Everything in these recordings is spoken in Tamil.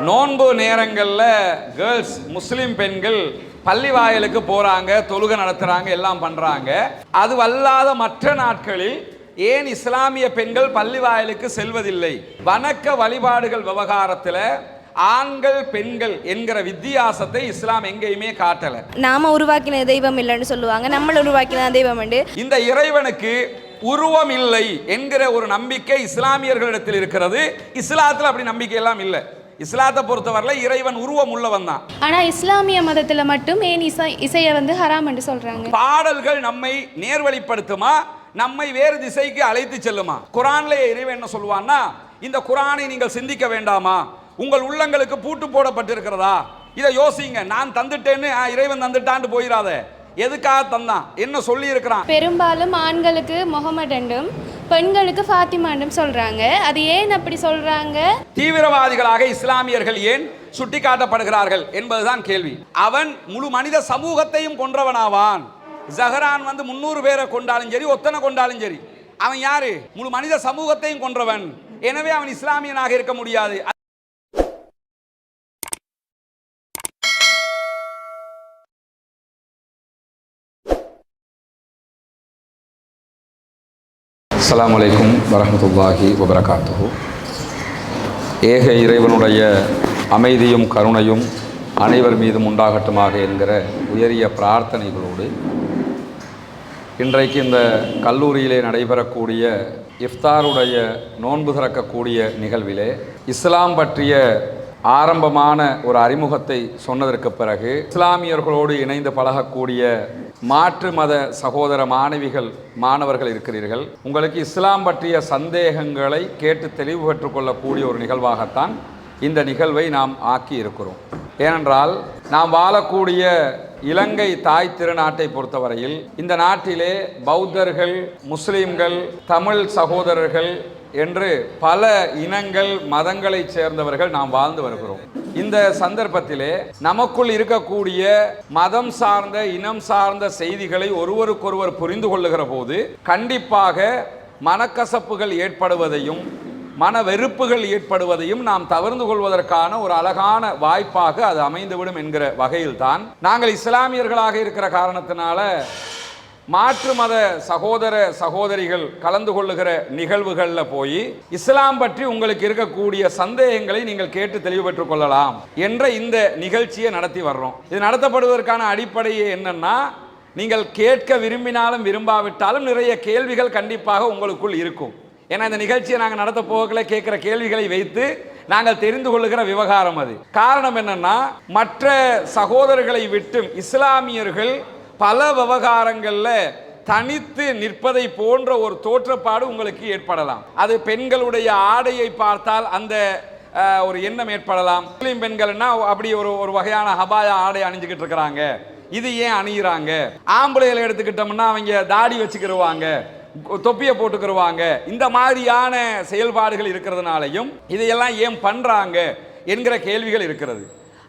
நோன்பு நேரங்களில் கேர்ள்ஸ் முஸ்லீம் பெண்கள் பள்ளி வாயிலுக்கு போகிறாங்க, தொழுகை நடத்துகிறாங்க, எல்லாம் பண்ணுறாங்க. அது அல்லாத மற்ற நாட்களில் ஏன் இஸ்லாமிய பெண்கள் பள்ளி வாயிலுக்கு செல்வதில்லை? வணக்க வழிபாடுகள் விவகாரத்தில் ஆண்கள் பெண்கள் என்கிற வித்தியாசத்தை இஸ்லாம் எங்கேயுமே காட்டல. நாம உருவாக்கின தெய்வம் இல்லைன்னு சொல்லுவாங்க, நம்ம உருவாக்கின தெய்வம் உண்டு. இந்த இறைவனுக்கு உருவம் இல்லை என்கிற ஒரு நம்பிக்கை இஸ்லாமியர்களிடத்தில் இருக்கிறது. இஸ்லாத்தில் அப்படி நம்பிக்கை எல்லாம் இல்லை. இஸ்லாத்தை பொறுத்தவரையில் இறைவன் உருவம் உள்ளவன் தான். ஆனா இஸ்லாமிய மதத்துல மட்டும் ஏன் இசையை ஹராம் என்று சொல்றாங்க? பாடல்கள் நம்மை நேர்வழிப்படுத்துமா, நம்மை வேறு திசைக்கு அழைத்து செல்லுமா? குரான்ல இறைவன் என்ன சொல்லுவான்னா, இந்த குரானை நீங்கள் சிந்திக்க வேண்டாமா? உங்கள் உள்ளங்களுக்கு பூட்டு போடப்பட்டிருக்கிறதா? இதை யோசிங்க. நான் தந்துட்டேன்னு இறைவன் தந்துட்டான்னு போயிடாத. எதுக்காக தந்தான், என்ன சொல்லி இருக்கிறான்? பெரும்பாலும் ஆண்களுக்கு முகமது என்றும் பெண்களுக்கு ஃபாத்திமா என்றும் சொல்றாங்க. அது ஏன் அப்படி சொல்றாங்க? தீவிரவாதிகளாக இஸ்லாமியர்கள் ஏன் சுட்டிக்காட்டப்படுகிறார்கள் என்பதுதான் கேள்வி. அவன் முழு மனித சமூகத்தையும் கொன்றவனாவான். ஜஹரான் 300 பேரை கொண்டாலும் சரி, ஒத்தனை கொண்டாலும் சரி, அவன் யாரு? முழு மனித சமூகத்தையும் கொன்றவன். எனவே அவன் இஸ்லாமியனாக இருக்க முடியாது. அஸ்ஸலாமு அலைக்கும் வரஹ்மத்துல்லாஹி வபரகாத்துஹு. ஏக இறைவனுடைய அமைதியும் கருணையும் அனைவர் மீதும் உண்டாகட்டுமாக என்கிற உயரிய பிரார்த்தனைகளோடு இன்றைக்கு இந்த கல்லூரியிலே நடைபெறக்கூடிய இஃப்தாருடைய நோன்பு திறக்கக்கூடிய நிகழ்விலே இஸ்லாம் பற்றிய ஆரம்பமான ஒரு அறிமுகத்தை சொன்னதற்கு பிறகு இஸ்லாமியர்களோடு இணைந்து பழகக்கூடிய மாற்று மத சகோதர மாணவிகள் மாணவர்கள் இருக்கிறீர்கள். உங்களுக்கு இஸ்லாம் பற்றிய சந்தேகங்களை கேட்டு தெளிவு பெற்றுக்கொள்ளக்கூடிய ஒரு நிகழ்வாகத்தான் இந்த நிகழ்வை நாம் ஆக்கி இருக்கிறோம். ஏனென்றால் நாம் வாழக்கூடிய இலங்கை தாய் திருநாட்டை பொறுத்தவரையில் இந்த நாட்டிலே பௌத்தர்கள், முஸ்லீம்கள், தமிழ் சகோதரர்கள் என்று பல இனங்கள் மதங்களைச் சேர்ந்தவர்கள் நாம் வாழ்ந்து வருகிறோம். இந்த சந்தர்ப்பத்திலே நமக்குள் இருக்கக்கூடிய மதம் சார்ந்த இனம் சார்ந்த செய்திகளை ஒருவருக்கொருவர் புரிந்து கொள்ளுகிற போது கண்டிப்பாக மனக்கசப்புகள் ஏற்படுவதையும் மன வெறுப்புகள் ஏற்படுவதையும் நாம் தவிர்த்து கொள்வதற்கான ஒரு அழகான வாய்ப்பாக அது அமைந்துவிடும் என்கிற வகையில்தான் நாங்கள் இஸ்லாமியர்களாக இருக்கிற காரணத்தினால மாற்று மத சகோதர சகோதரிகள் கலந்து கொள்ளுகிற நிகழ்வுகளில் போய் இஸ்லாம் பற்றி உங்களுக்கு இருக்கக்கூடிய சந்தேகங்களை நீங்கள் கேட்டு தெளிவு பெற்றுக் கொள்ளலாம் என்ற இந்த நிகழ்ச்சியை நடத்தி வர்றோம். இது நடத்தப்படுவதற்கான அடிப்படையே என்னன்னா, நீங்கள் கேட்க விரும்பினாலும் விரும்பாவிட்டாலும் நிறைய கேள்விகள் கண்டிப்பாக உங்களுக்குள் இருக்கும். ஏன்னா இந்த நிகழ்ச்சியை நாங்கள் நடத்த போகல கேட்கிற கேள்விகளை வைத்து நாங்கள் தெரிந்து கொள்ளுகிற விவகாரம் அது. காரணம் என்னன்னா, மற்ற சகோதரர்களை விட்டும் இஸ்லாமியர்கள் பல விவகாரங்களில் தனித்து நிற்பதை போன்ற ஒரு தோற்றப்பாடு உங்களுக்கு ஏற்படலாம். அது பெண்களுடைய ஆடையை பார்த்தால் அந்த ஒரு எண்ணம் ஏற்படலாம். முஸ்லீம் பெண்கள்னா அப்படி ஒரு வகையான ஹபாயா ஆடை அணிஞ்சுக்கிட்டு இருக்கிறாங்க, இது ஏன் அணிகிறாங்க? ஆம்பளைகளை எடுத்துக்கிட்டோம்னா அவங்க தாடி வச்சுக்கிடுவாங்க, தொப்பியை போட்டுக்கிடுவாங்க. இந்த மாதிரியான செயல்பாடுகள் இருக்கிறதுனாலையும் இதையெல்லாம் ஏன் பண்றாங்க என்கிற கேள்விகள் இருக்கிறது.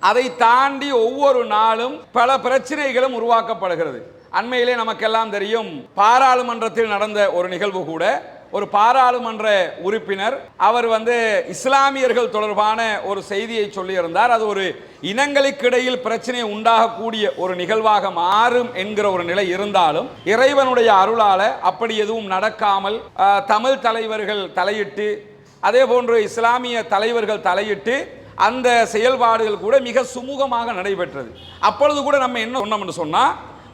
அதை தாண்டி ஒவ்வொரு நாளும் பல பிரச்சனைகளும் உருவாக்கப்படுகிறது. அண்மையிலே நமக்கெல்லாம் தெரியும், பாராளுமன்றத்தில் நடந்த ஒரு நிகழ்வு கூட. ஒரு பாராளுமன்ற உறுப்பினர் அவர் இஸ்லாமியர்கள் தொடர்பான ஒரு செய்தியை சொல்லியிருந்தார். அது ஒரு இனங்களுக்கிடையில் பிரச்சனை உண்டாகக்கூடிய ஒரு நிகழ்வாக மாறும் என்கிற ஒரு நிலை இருந்தாலும் இறைவனுடைய அருளால அப்படி எதுவும் நடக்காமல் தமிழ் தலைவர்கள் தலையிட்டு, அதே போன்று இஸ்லாமிய தலைவர்கள் தலையிட்டு அந்த செயல்பாடுகள் கூட மிக சுமூகமாக நடைபெற்றது. அப்பொழுது கூட நம்ம என்ன சொன்னோம்னு சொன்னா,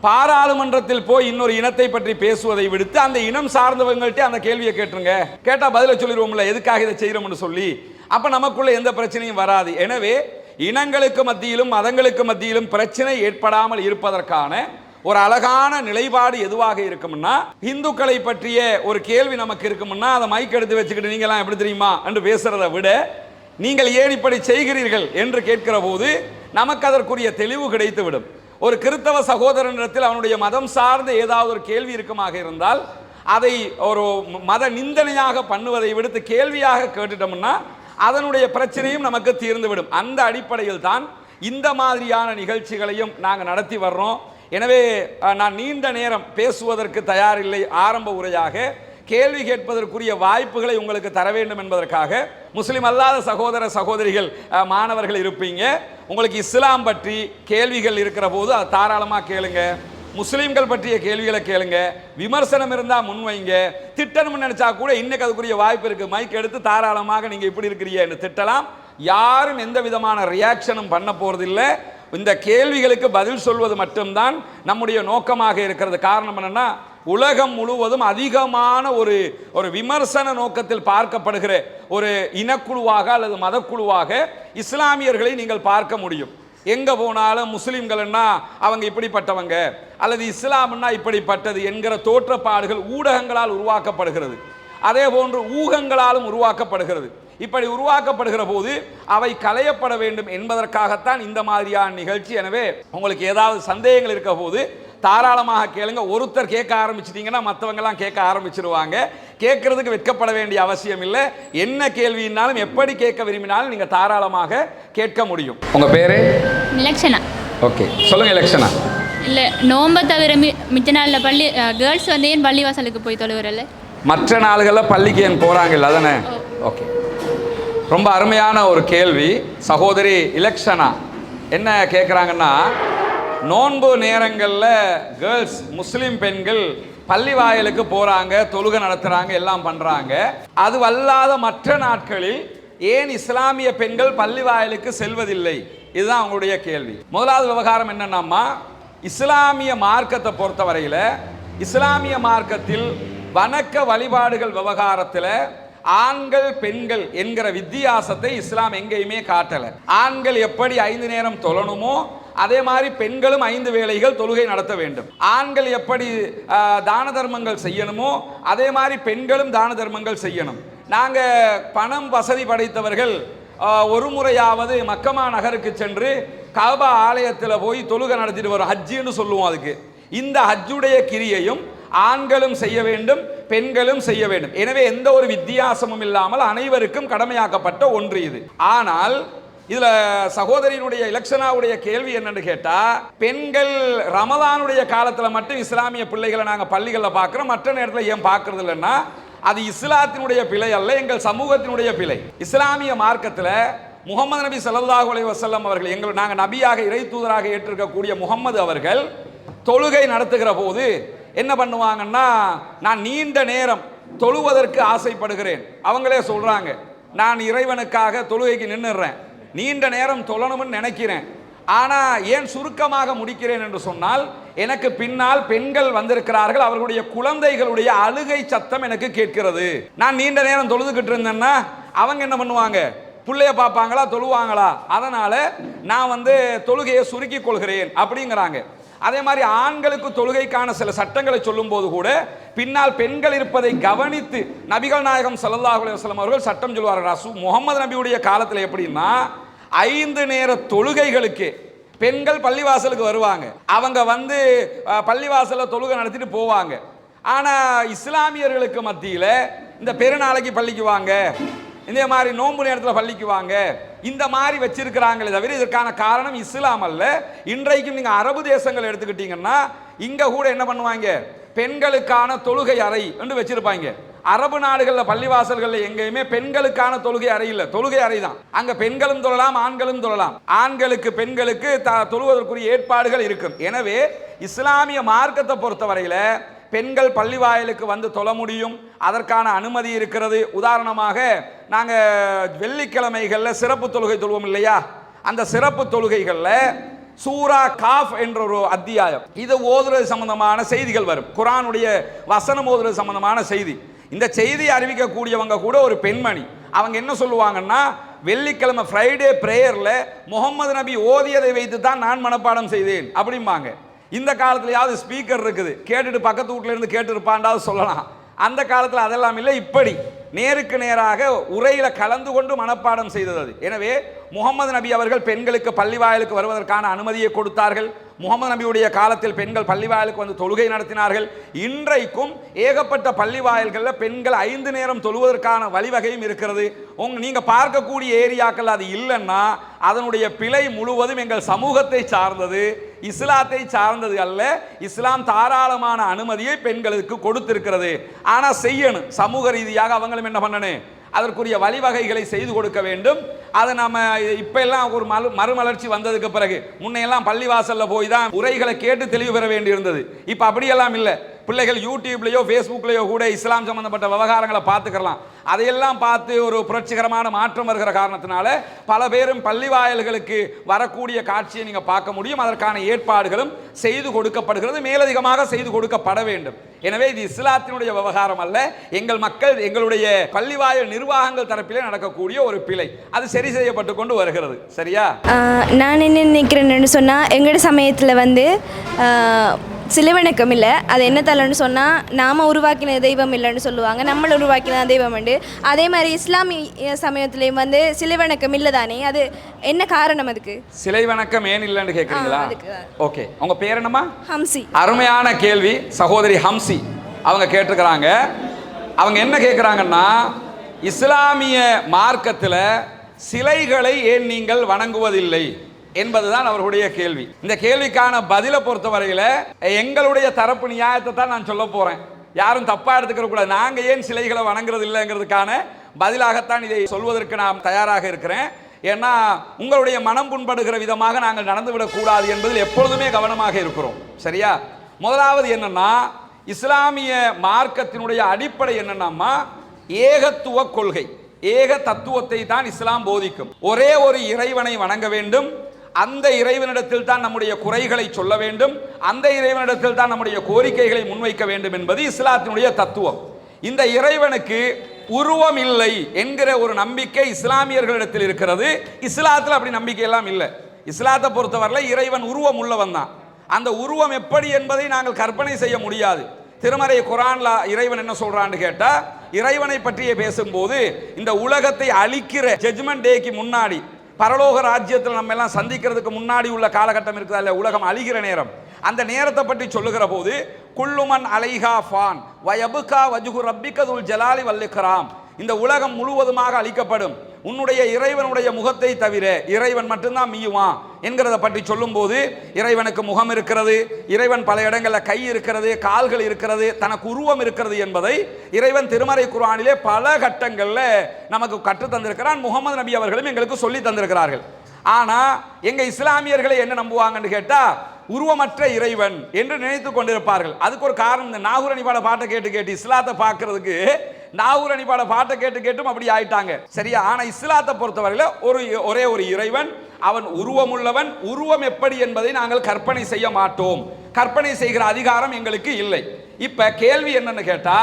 பாராளுமன்றத்தில் போய் இன்னொரு இனத்தை பற்றி பேசுவதை விடுத்து அந்த இனம் சார்ந்தவங்கள்ட்ட அந்த கேள்வியை கேட்டுருங்க, கேட்டா பதில சொல்லிடுவோம்ல எதுக்காக இதை செய்யறோம்னு சொல்லி. அப்ப நமக்குள்ள எந்த பிரச்சனையும் வராது. எனவே இனங்களுக்கு மத்தியிலும் மதங்களுக்கு மத்தியிலும் பிரச்சனை ஏற்படாமல் இருப்பதற்கான ஒரு அழகான நிலைப்பாடு எதுவாக இருக்கும்னா, இந்துக்களை பற்றிய ஒரு கேள்வி நமக்கு இருக்கும்னா அதை மைக் எடுத்து வச்சுக்கிட்டு நீங்க எல்லாம் எப்படி தெரியுமா என்று பேசுறதை விட, நீங்கள் ஏன் இப்படி செய்கிறீர்கள் என்று கேட்கிற போது நமக்கு அதற்குரிய தெளிவு கிடைத்துவிடும். ஒரு கிறிஸ்தவ சகோதரனிடத்தில் அவனுடைய மதம் சார்ந்த ஏதாவது ஒரு கேள்வி இருக்குமாக இருந்தால் அதை ஒரு மத நிந்தனையாக பண்ணுவதை விடுத்து கேள்வியாக கேட்டுட்டோம்னா அதனுடைய பிரச்சனையும் நமக்கு தீர்ந்துவிடும். அந்த அடிப்படையில் தான் இந்த மாதிரியான நிகழ்ச்சிகளையும் நாங்கள் நடத்தி வர்றோம். எனவே நான் நீண்ட நேரம் பேசுவதற்கு தயாரில்லை. ஆரம்ப உரையாக கேள்வி கேட்பதற்குரிய வாய்ப்புகளை உங்களுக்கு தர வேண்டும் என்பதற்காக முஸ்லிம் அல்லாத சகோதர சகோதரிகள் மாணவர்கள் இருப்பீங்க. உங்களுக்கு இஸ்லாம் பற்றி கேள்விகள் இருக்கிற போது அதை தாராளமாக கேளுங்க. முஸ்லீம்கள் பற்றிய கேள்விகளை கேளுங்க. விமர்சனம் இருந்தால் முன்வைங்க. திட்டணும்னு நினைச்சா கூட இன்னைக்கு அதுக்குரிய வாய்ப்பு இருக்கு. மைக் எடுத்து தாராளமாக நீங்க இப்படி இருக்கிறீங்க என்று திட்டலாம். யாரும் எந்த விதமான ரியாக்ஷனும் பண்ண போறதில்லை. இந்த கேள்விகளுக்கு பதில் சொல்வது மட்டும்தான் நம்முடைய நோக்கமாக இருக்கிறது. காரணம் என்னன்னா, உலகம் முழுவதும் அதிகமான ஒரு விமர்சன நோக்கத்தில் பார்க்கப்படுகிற ஒரு இனக்குழுவாக அல்லது மதக்குழுவாக இஸ்லாமியர்களை நீங்கள் பார்க்க முடியும். எங்க போனாலும் முஸ்லிம்கள்னா அவங்க இப்படிப்பட்டவங்க அல்லது இஸ்லாம்னா இப்படிப்பட்டது என்கிற தோற்றப்பாடுகள் ஊடகங்களால் உருவாக்கப்படுகிறது. அதே போன்று ஊகங்களாலும் உருவாக்கப்படுகிறது. இப்படி உருவாக்கப்படுகிற போது அவை களையப்பட வேண்டும் என்பதற்காகத்தான் இந்த மாதிரியான நிகழ்ச்சி. எனவே உங்களுக்கு ஏதாவது சந்தேகங்கள் இருக்க போது தாராளமாக கேளுங்க. ஒருத்தர் கேட்க ஆரம்பிச்சிட்டீங்கன்னா மற்றவங்கெல்லாம் கேட்க ஆரம்பிச்சிருவாங்க. கேட்கறதுக்கு வெட்கப்பட வேண்டிய அவசியம் இல்லை. என்ன கேள்வினாலும் எப்படி கேட்க விரும்பினாலும் நீங்க தாராளமாக கேட்க முடியும். உங்க பேரு? இலக்ஷனா. ஓகே, சொல்லுங்க இலக்ஷனா. இல்லை, நோம்பை தவிர மிச்ச நாளில் பள்ளி கேர்ள்ஸ் வந்து ஏன் பள்ளிவாசலுக்கு போய் தொழுகிறல்ல? மற்ற நாள்களில் பள்ளிக்கு ஏன் போகிறாங்கல்ல, அதானே? ஓகே, ரொம்ப அருமையான ஒரு கேள்வி. சகோதரி இலக்ஷனா என்ன கேட்குறாங்கன்னா, நோன்பு நேரங்களில் கேர்ள்ஸ் முஸ்லீம் பெண்கள் பள்ளி வாயிலுக்கு போகிறாங்க, தொழுகை நடத்துகிறாங்க, எல்லாம் பண்ணுறாங்க. அது அல்லாத மற்ற நாட்களில் ஏன் இஸ்லாமிய பெண்கள் பள்ளி வாயிலுக்கு செல்வதில்லை? இதுதான் அவங்களுடைய கேள்வி. முதலாவது விவகாரம் என்னன்னாமா, இஸ்லாமிய மார்க்கத்தை பொறுத்தவரையில் இஸ்லாமிய மார்க்கத்தில் வணக்க வழிபாடுகள் விவகாரத்தில் ஆண்கள் பெண்கள் என்கிற வித்தியாசத்தை இஸ்லாம் எங்கேயுமே காட்டலை. ஆண்கள் எப்படி 5 நேரம் தொழணுமோ அதே மாதிரி பெண்களும் 5 வேளைகள் தொழுகை நடத்த வேண்டும். ஆண்கள் எப்படி தான தர்மங்கள் செய்யணுமோ அதே மாதிரி பெண்களும் தான தர்மங்கள் செய்யணும். நாங்கள் பணம் வசதி படைத்தவர்கள் ஒரு முறையாவது மக்கமா நகருக்கு சென்று கஅபா ஆலயத்தில் போய் தொழுகை நடத்திட்டு வரும். ஹஜ்ஜின்னு சொல்லுவோம் அதுக்கு. இந்த ஹஜ்ஜுடைய கிரியையும் ஆண்களும் செய்ய வேண்டும், பெண்களும் செய்ய வேண்டும். எனவே எந்த ஒரு வித்தியாசமும் இல்லாமல் அனைவருக்கும் கடமையாக்கப்பட்ட ஒன்று இது. ஆனால் இதுல சகோதரியினுடைய இலக்ஷனாவுடைய கேள்வி என்னன்னு கேட்டா, பெண்கள் ரமதானுடைய காலத்துல மட்டும் இஸ்லாமிய பிள்ளைகளை நாங்க பள்ளிகளில் பார்க்கிறோம், மற்ற நேரத்தில் ஏன் பார்க்கறது இல்லைன்னா, அது இஸ்லாத்தினுடைய பிழை அல்ல, எங்கள் சமூகத்தினுடைய பிழை. இஸ்லாமிய மார்க்கத்தில் முகமது நபி ஸல்லல்லாஹு அலைஹி வஸல்லம் அவர்கள், நாங்கள் நபியாக இறை தூதராக ஏற்றிருக்கக்கூடிய முகமது அவர்கள் தொழுகை நடத்துகிற போது என்ன பண்ணுவாங்கன்னா, நான் நீண்ட நேரம் தொழுவதற்கு ஆசைப்படுகிறேன். அவங்களே சொல்றாங்க, நான் இறைவனுக்காக தொழுகைக்கு நின்றுறேன், நீண்ட நேரம் தொழணும்னு நினைக்கிறேன், ஆனால் ஏன் சுருக்கமாக முடிக்கிறேன் என்று சொன்னால், எனக்கு பின்னால் பெண்கள் வந்திருக்கிறார்கள், அவர்களுடைய குழந்தைகளுடைய அழுகை சத்தம் எனக்கு கேட்கிறது. நான் நீண்ட நேரம் தொழுதுகிட்டு இருந்தேன்னா அவங்க என்ன பண்ணுவாங்க, பிள்ளைய பார்ப்பாங்களா, தொழுவாங்களா, அதனால நான் தொழுகையை சுருக்கி கொள்கிறேன் அப்படிங்கிறாங்க. அதே மாதிரி ஆண்களுக்கு தொழுகைக்கான சில சட்டங்களை சொல்லும் போது கூட பின்னால் பெண்கள் இருப்பதை கவனித்து நபிகள் நாயகம் ஸல்லல்லாஹு அலைஹி வஸல்லம் அவர்கள் சட்டம் சொல்வார்கள். முகமது நபியுடைய காலத்தில் எப்படின்னா, 5 நேர தொழுகைகளுக்கு பெண்கள் பள்ளிவாசலுக்கு வருவாங்க. அவங்க பள்ளிவாசலில் தொழுகை நடத்திட்டு போவாங்க. ஆனால் இஸ்லாமியர்களுக்கு மத்தியில் இந்த பெருநாளைக்கு பள்ளிக்கு வாங்க, இந்த மாதிரி நோன்பு நேரத்தில் பள்ளிக்கு வாங்க, இந்த மாதிரி வச்சிருக்கிறாங்களே தவிர இதற்கான காரணம் இஸ்லாம் அல்ல. இன்றைக்கும் நீங்கள் அரபு தேசங்கள் எடுத்துக்கிட்டீங்கன்னா இங்கே கூட என்ன பண்ணுவாங்க, பெண்களுக்கான தொழுகை அறை என்று வச்சிருப்பாங்க. அரபு நாடுகளில் பள்ளிவாசல்களில் எங்கேயுமே பெண்களுக்கான தொழுகை அறை இல்லை, தொழுகை அறை தான். அங்கே பெண்களும் தொழலாம், ஆண்களும் தொழலாம். ஆண்களுக்கு பெண்களுக்கு தொழுவதற்குரிய ஏற்பாடுகள் இருக்கும். எனவே இஸ்லாமிய மார்க்கத்தை பொறுத்தவரையில் பெண்கள் பள்ளி வாயிலுக்கு வந்து தொழ முடியும், அதற்கான அனுமதி இருக்கிறது. உதாரணமாக நாங்கள் வெள்ளிக்கிழமைகளில் சிறப்பு தொழுகை தொழுவோம் இல்லையா, அந்த சிறப்பு தொழுகைகளில் சூரா காஃப் என்ற ஒரு அத்தியாயம், இது ஓதுறது சம்பந்தமான செய்திகள் வரும். குர்ஆனுடைய வசனம் ஓதுறது சம்பந்தமான செய்தி. இந்த செய்தியை அறிவிக்கக்கூடியவங்க கூட ஒரு பெண்மணி. அவங்க என்ன சொல்லுவாங்கன்னா, வெள்ளிக்கிழமை ஃப்ரைடே பிரேயரில் முகமது நபி ஓதியதை வைத்து தான் நான் மனப்பாடம் செய்தேன் அப்படிம்பாங்க. இந்த காலத்துலயாவது ஸ்பீக்கர் இருக்குது, கேட்டுட்டு பக்கத்து வீட்டில் இருந்து கேட்டுருப்பாண்டாவது சொல்லலாம். அந்த காலத்தில் அதெல்லாம் இல்லை. இப்படி நேருக்கு நேராக உரையில் கலந்து கொண்டு மனப்பாடம் செய்தது அது. எனவே முகமது நபி அவர்கள் பெண்களுக்கு பள்ளி வாயிலுக்கு வருவதற்கான அனுமதியை கொடுத்தார்கள். முகமது நபியுடைய காலத்தில் பெண்கள் பள்ளி வாயிலுக்கு வந்து தொழுகை நடத்தினார்கள். இன்றைக்கும் ஏகப்பட்ட பள்ளி வாயில்களில் பெண்கள் 5 நேரம் தொழுவதற்கான வழிவகையும் இருக்கிறது. நீங்கள் பார்க்கக்கூடிய ஏரியாக்கள் அது இல்லைன்னா அதனுடைய பிழை முழுவதும் எங்கள் சமூகத்தை சார்ந்தது. இஸ்லாத்தை சார்ந்தது அல்ல. இஸ்லாம் தாராளமான அனுமதியை பெண்களுக்கு கொடுத்திருக்கிறது. ஆனா செய்யணும், சமூக ரீதியாக அவங்களும் என்ன பண்ணணும், அதற்குரிய வழிவகைகளை செய்து கொடுக்க வேண்டும். அதை நம்ம இப்ப எல்லாம் ஒரு மறுமலர்ச்சி வந்ததுக்கு பிறகு, முன்னையெல்லாம் பள்ளிவாசல்ல போய் தான் உரைகளை கேட்டு தெளிவு பெற வேண்டி இருந்தது. இப்ப அப்படியெல்லாம் இல்லை. பிள்ளைகள் யூடியூப்லயோ ஃபேஸ்புக்லயோ கூட இஸ்லாம் சம்பந்தப்பட்ட விவகாரங்களை பார்த்துக்கலாம். அதையெல்லாம் பார்த்து ஒரு புரட்சிகரமான மாற்றம் வருகிற காரணத்தினால பல பேரும் பள்ளி வாயல்களுக்கு வரக்கூடிய காட்சியை நீங்க பார்க்க முடியும். அதற்கான ஏற்பாடுகளும் செய்து கொடுக்கப்படுகிறது, மேலதிகமாக செய்து கொடுக்கப்பட வேண்டும். எனவே இது இஸ்லாத்தினுடைய விவகாரம் அல்ல, எங்கள் மக்கள் எங்களுடைய பள்ளிவாயல் நிர்வாகங்கள் தரப்பிலே நடக்கக்கூடிய ஒரு பிழை. அது சரி செய்யப்பட்டு கொண்டு வருகிறது. சரியா? நான் என்ன நினைக்கிறேன்னு சொன்னால், எங்களோட சமயத்தில் வந்து சிலுவணக்கம் இல்லை. அது என்ன தலன்னு சொன்னால், நாம் உருவாக்கின தெய்வம் இல்லைன்னு சொல்லுவாங்க, நம்மளை உருவாக்கின தெய்வம் உண்டு. அதே மாதிரி இஸ்லாமிய சமயத்துலேயும் வந்து சிலைவணக்கம் இல்லை தானே, அது என்ன காரணம்? அதுக்கு சிலை வணக்கம் ஏன் இல்லைன்னு கேட்குறீங்களா? ஓகே, உங்க பேர் என்னம்மா? ஹம்சி. அருமையான கேள்வி சகோதரி ஹம்சி அவங்க கேட்டிருக்கிறாங்க. அவங்க என்ன கேட்குறாங்கன்னா, இஸ்லாமிய மார்க்கத்தில் சிலைகளை ஏன் நீங்கள் வணங்குவதில்லை என்பதுதான் அவர்களுடைய கேள்வி. இந்த கேள்விக்கான பதிலை பொறுத்தவரையில் எங்களுடைய தரப்பு நியாயத்தை தான் நான் சொல்ல போறேன். யாரும் தப்பா எடுத்துக்கிற கூடாது. நாங்க ஏன் சிலைகளை வணங்குறது இல்லைங்கிறதுக்கான பதிலாகத்தான் இதை சொல்வதற்கு நான் தயாராக இருக்கிறேன். ஏன்னா உங்களுடைய மனம் புண்படுகிற விதமாக நாங்கள் நடந்துவிடக் கூடாது என்பதில் எப்பொழுதுமே கவனமாக இருக்கிறோம். சரியா? முதலாவது என்னன்னா, இஸ்லாமிய மார்க்கத்தினுடைய அடிப்படை என்னன்னா, ஏகத்துவ கொள்கை, ஏக தத்துவத்தை தான் இஸ்லாம் போதிக்கும். ஒரே ஒரு இறைவனை வணங்க வேண்டும், அந்த இறைவனிடத்தில் தான் நம்முடைய குறைகளை சொல்ல வேண்டும், அந்த இறைவனிடத்தில் தான் நம்முடைய கோரிக்கைகளை முன்வைக்க வேண்டும் என்பது இஸ்லாத்தினுடைய தத்துவம். இந்த இறைவனுக்கு உருவம் இல்லை என்கிற ஒரு நம்பிக்கை இஸ்லாமியர்களிடத்தில் இருக்கிறது. இஸ்லாத்தில் அப்படி நம்பிக்கை எல்லாம் இல்லை. இஸ்லாத்தை பொறுத்தவரையில் இறைவன் உருவம் உள்ளவன் தான். அந்த உருவம் எப்படி என்பதை நாங்கள் கற்பனை செய்ய முடியாது. திருமறை குர்ஆன்ல இறைவன் என்ன சொல்றான்னு கேட்டா, இறைவனை பற்றிய பேசும்போது இந்த உலகத்தை அழிக்கிற ஜட்ஜ்மென்ட் டேக்கு முன்னாடி, பரலோக ராஜ்யத்தில் நம்ம எல்லாம் சந்திக்கிறதுக்கு முன்னாடி உள்ள காலகட்டம் இருக்குதா இல்ல, உலகம் அழிகிற நேரம், அந்த நேரத்தை பற்றி சொல்லுகிற போது குல்லுமன் அலைஹா ஃபான் வயபுகா வஜ்ஹு ரப்பிக துல் ஜலாலி வல் இக்ராம், இந்த உலகம் முழுவதுமாக அழிக்கப்படும், உன்னுடைய இறைவனுடைய முகத்தை தவிர இறைவன் மட்டும்தான் மீயுவான் என்கிறத பற்றி சொல்லும்போது, இறைவனுக்கு முகம் இருக்கிறது, இறைவன் பல இடங்களில் கை இருக்கிறது, கால்கள் இருக்கிறது, தனக்கு உருவம் இருக்கிறது என்பதை இறைவன் திருமறை குர்ஆனிலே பல கட்டங்களில் நமக்கு கற்றுத் தந்திருக்கிறான். முகமது நபி அவர்களும் எங்களுக்கு சொல்லி தந்திருக்கிறார்கள். ஆனா எங்க இஸ்லாமியர்களை என்ன நம்புவாங்கன்னு கேட்டா, உருவமற்ற இறைவன் என்று நினைத்து கொண்டிருப்பார்கள். அதுக்கு ஒரு காரணம், இந்த நாகூர் அணிபாட பாட்டை கேட்டு கேட்டு இஸ்லாத்தை பார்க்கறதுக்கு நாகூர் அணிபாட பாட்டை கேட்டு கேட்டும் அப்படி ஆயிட்டாங்க. சரியா? ஆனா இஸ்லாத்தை பொறுத்தவரையில ஒரே ஒரு இறைவன், அவன் உருவமுள்ளவன். உருவம் எப்படி என்பதை நாங்கள் கற்பனை செய்ய மாட்டோம், கற்பனை செய்கிற அதிகாரம் எங்களுக்கு இல்லை. இப்ப கேள்வி என்னன்னு கேட்டா,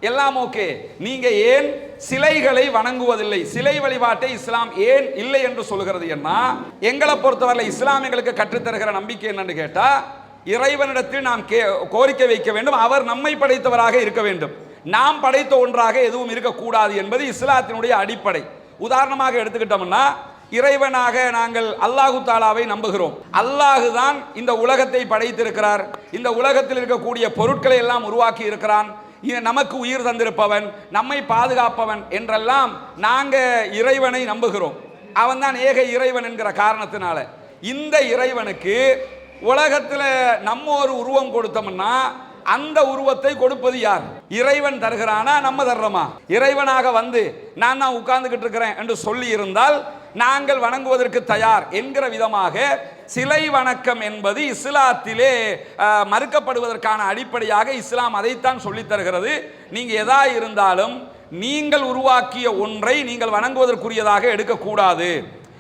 எல்லாம் ஓகே, நீங்க ஏன் சிலைகளை வணங்குவதில்லை, சிலை வழிபாட்டை இஸ்லாம் ஏன் இல்லை என்று சொல்கிறது என்ன? எங்களை பொறுத்தவரை இஸ்லாம் எங்களுக்கு கற்றுத்தருகிற நம்பிக்கை என்னன்னு கேட்டா, இறைவனிடத்தில் நாம் கோரிக்கை வைக்க வேண்டும், அவர் நம்மை படைத்தவராக இருக்க வேண்டும், நாம் படைத்த ஒன்றாக எதுவும் இருக்கக்கூடாது என்பது இஸ்லாத்தினுடைய அடிப்படை. உதாரணமாக எடுத்துக்கிட்டோம்னா, இறைவனாக நாங்கள் அல்லாஹு தாலாவை நம்புகிறோம். அல்லாஹு தான் இந்த உலகத்தை படைத்திருக்கிறார், இந்த உலகத்தில் இருக்கக்கூடிய பொருட்களை எல்லாம் உருவாக்கி இருக்கிறான், நமக்கு உயிர் தந்திருப்பவன், நம்மை பாதுகாப்பவன் என்றெல்லாம் நாங்க இறைவனை நம்புகிறோம். அவன் தான் ஏக இறைவன் என்கிற காரணத்தினால இந்த இறைவனுக்கு உலகத்தில் நம்ம ஒரு உருவம் கொடுத்தோம்னா, அந்த உருவத்தை கொடுப்பது யார்? இறைவன் தருகிறானா, நம்ம தர்றோமா? இறைவனாக வந்து நான் உட்கார்ந்துகிட்டு இருக்கிறேன் என்று சொல்லி இருந்தால் நாங்கள் வணங்குவதற்கு தயார் என்கிற விதமாக சிலை வணக்கம் என்பது இஸ்லாத்திலே மறுக்கப்படுவதற்கான அடிப்படையாக இஸ்லாம் அதைத்தான் சொல்லித் தருகிறது. நீங்க எதா இருந்தாலும் நீங்கள் உருவாக்கிய ஒன்றை நீங்கள் வணங்குவதற்குரியதாக எடுக்கக்கூடாது.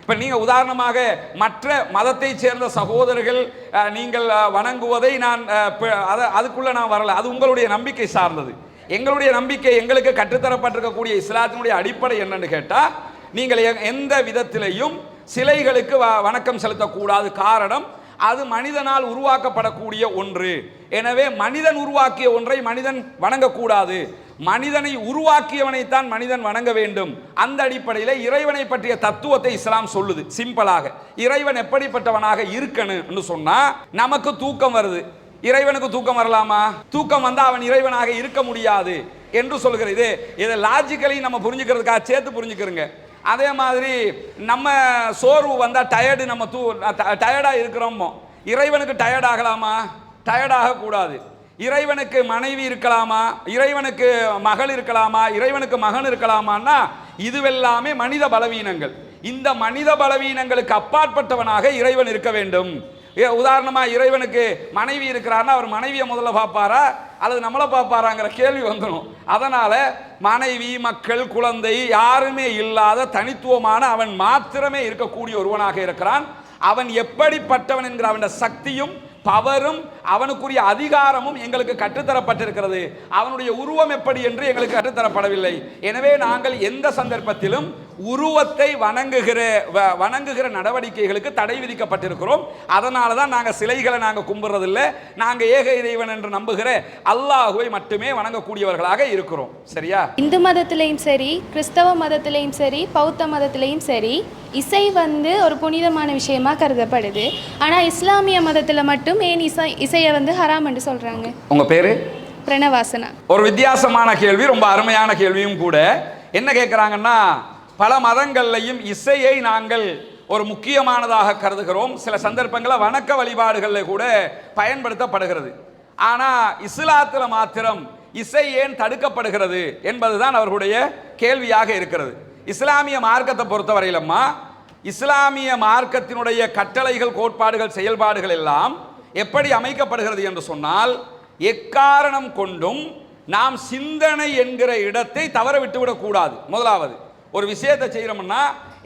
இப்ப நீங்க உதாரணமாக மற்ற மதத்தை சேர்ந்த சகோதரர்கள் நீங்கள் வணங்குவதை நான் அதுக்குள்ள நான் வரல, அது உங்களுடைய நம்பிக்கை சார்ந்தது. எங்களுடைய நம்பிக்கை, எங்களுக்கு கற்றுத்தரப்பட்டிருக்கக்கூடிய இஸ்லாத்தினுடைய அடிப்படை என்னன்னு கேட்டா, நீங்கள் எந்த விதத்திலையும் சிலைகளுக்கு வணக்கம் செலுத்தக்கூடாது. காரணம், அது மனிதனால் உருவாக்கப்படக்கூடிய ஒன்று. எனவே மனிதன் உருவாக்கிய ஒன்றை மனிதன் வணங்கக்கூடாது, மனிதனை உருவாக்கியவனைத்தான் மனிதன் வணங்க வேண்டும். அந்த அடிப்படையில் இறைவனை பற்றிய தத்துவத்தை இஸ்லாம் சொல்லுது. சிம்பிளாக இறைவன் எப்படிப்பட்டவனாக இருக்கணும்னு சொன்னா, நமக்கு தூக்கம் வருது, இறைவனுக்கு தூக்கம் வரலாமா? தூக்கம் வந்தா அவன் இறைவனாக இருக்க முடியாது என்று சொல்கிறது. இதை லாஜிக்கலி நம்ம புரிஞ்சுக்கிறதுக்காக சேர்த்து புரிஞ்சுக்கிறோங்க. அதே மாதிரி நம்ம சோர்வு வந்தா டயர்டு, நம்ம டயர்டா இருக்கிறோமோ, இறைவனுக்கு டயர்ட் ஆகலாமா? டயர்ட் ஆகக்கூடாது. இறைவனுக்கு மனைவி இருக்கலாமா? இறைவனுக்கு மகள் இருக்கலாமா? இறைவனுக்கு மகன் இருக்கலாமான்னா இதுவெல்லாமே மனித பலவீனங்கள். இந்த மனித பலவீனங்களுக்கு அப்பாற்பட்டவனாக இறைவன் இருக்க வேண்டும். உதாரணமா இறைவனுக்கு மனைவி இருக்கிறார்னா அவர் மனைவியை முதல்ல பார்ப்பாரா அல்லது நம்மளை பார்ப்பாராங்கிற கேள்வி வந்துடும். அதனால மனைவி, மக்கள், குழந்தை யாருமே இல்லாத தனித்துவமான அவன் மாத்திரமே இருக்கக்கூடிய ஒருவனாக இருக்கிறான். அவன் எப்படிப்பட்டவன் என்கிற அவன் சக்தியும் பவரும் அவனுக்குரிய அதிகாரமும் எங்களுக்கு கற்றுத்தரப்பட்டிருக்கிறது. அவனுடைய உருவம் எப்படி என்று எங்களுக்கு கற்றுத்தரப்படவில்லை. எனவே நாங்கள் எந்த சந்தர்ப்பத்திலும் உருவத்தை வணங்குகிற நடவடிக்கைகளுக்கு தடை விதிக்கப்பட்டிருக்கிறோம். அதனால தான் நாங்கள் சிலைகளை நாங்கள் கும்பிடுறதில்லை. நாங்கள் ஏக இறைவன் என்று நம்புகிற அல்லாஹுவை மட்டுமே வணங்கக்கூடியவர்களாக இருக்கிறோம். சரியா? இந்து மதத்திலையும் சரி, கிறிஸ்தவ மதத்திலையும் சரி, பௌத்த மதத்திலையும் சரி, இசை ஒரு புனிதமான விஷயமா கருதப்படுது. ஆனால் இஸ்லாமிய மதத்தில் மட்டும் ஏன் இசையை ஹராம் என்று சொல்றாங்க? உங்க பேரு? பிரணவாசனா. ஒரு வித்தியாசமான கேள்வி, ரொம்ப அருமையான கேள்வியும் கூட. என்ன கேட்குறாங்கன்னா, பல மதங்கள்லையும் இசையை நாங்கள் ஒரு முக்கியமானதாக கருதுகிறோம். சில சந்தர்ப்பங்களில் வணக்க வழிபாடுகளில் கூட பயன்படுத்தப்படுகிறது. ஆனால் இஸ்லாத்தில் மாத்திரம் இசை ஏன் தடுக்கப்படுகிறது என்பதுதான் அவர்களுடைய கேள்வியாக இருக்கிறது. இஸ்லாமிய மார்க்கத்தை பொறுத்தவரையிலம்மா, இஸ்லாமிய மார்க்கத்தினுடைய கட்டளைகள், கோட்பாடுகள், செயல்பாடுகள் எல்லாம் எப்படி அமைக்கப்படுகிறது என்று சொன்னால், எக்காரணம் கொண்டும் நாம் சிந்தனை என்கிற இடத்தை தவற விட்டுவிடக் கூடாது. முதலாவது ஒரு விஷயத்தை செய்யறோம்னா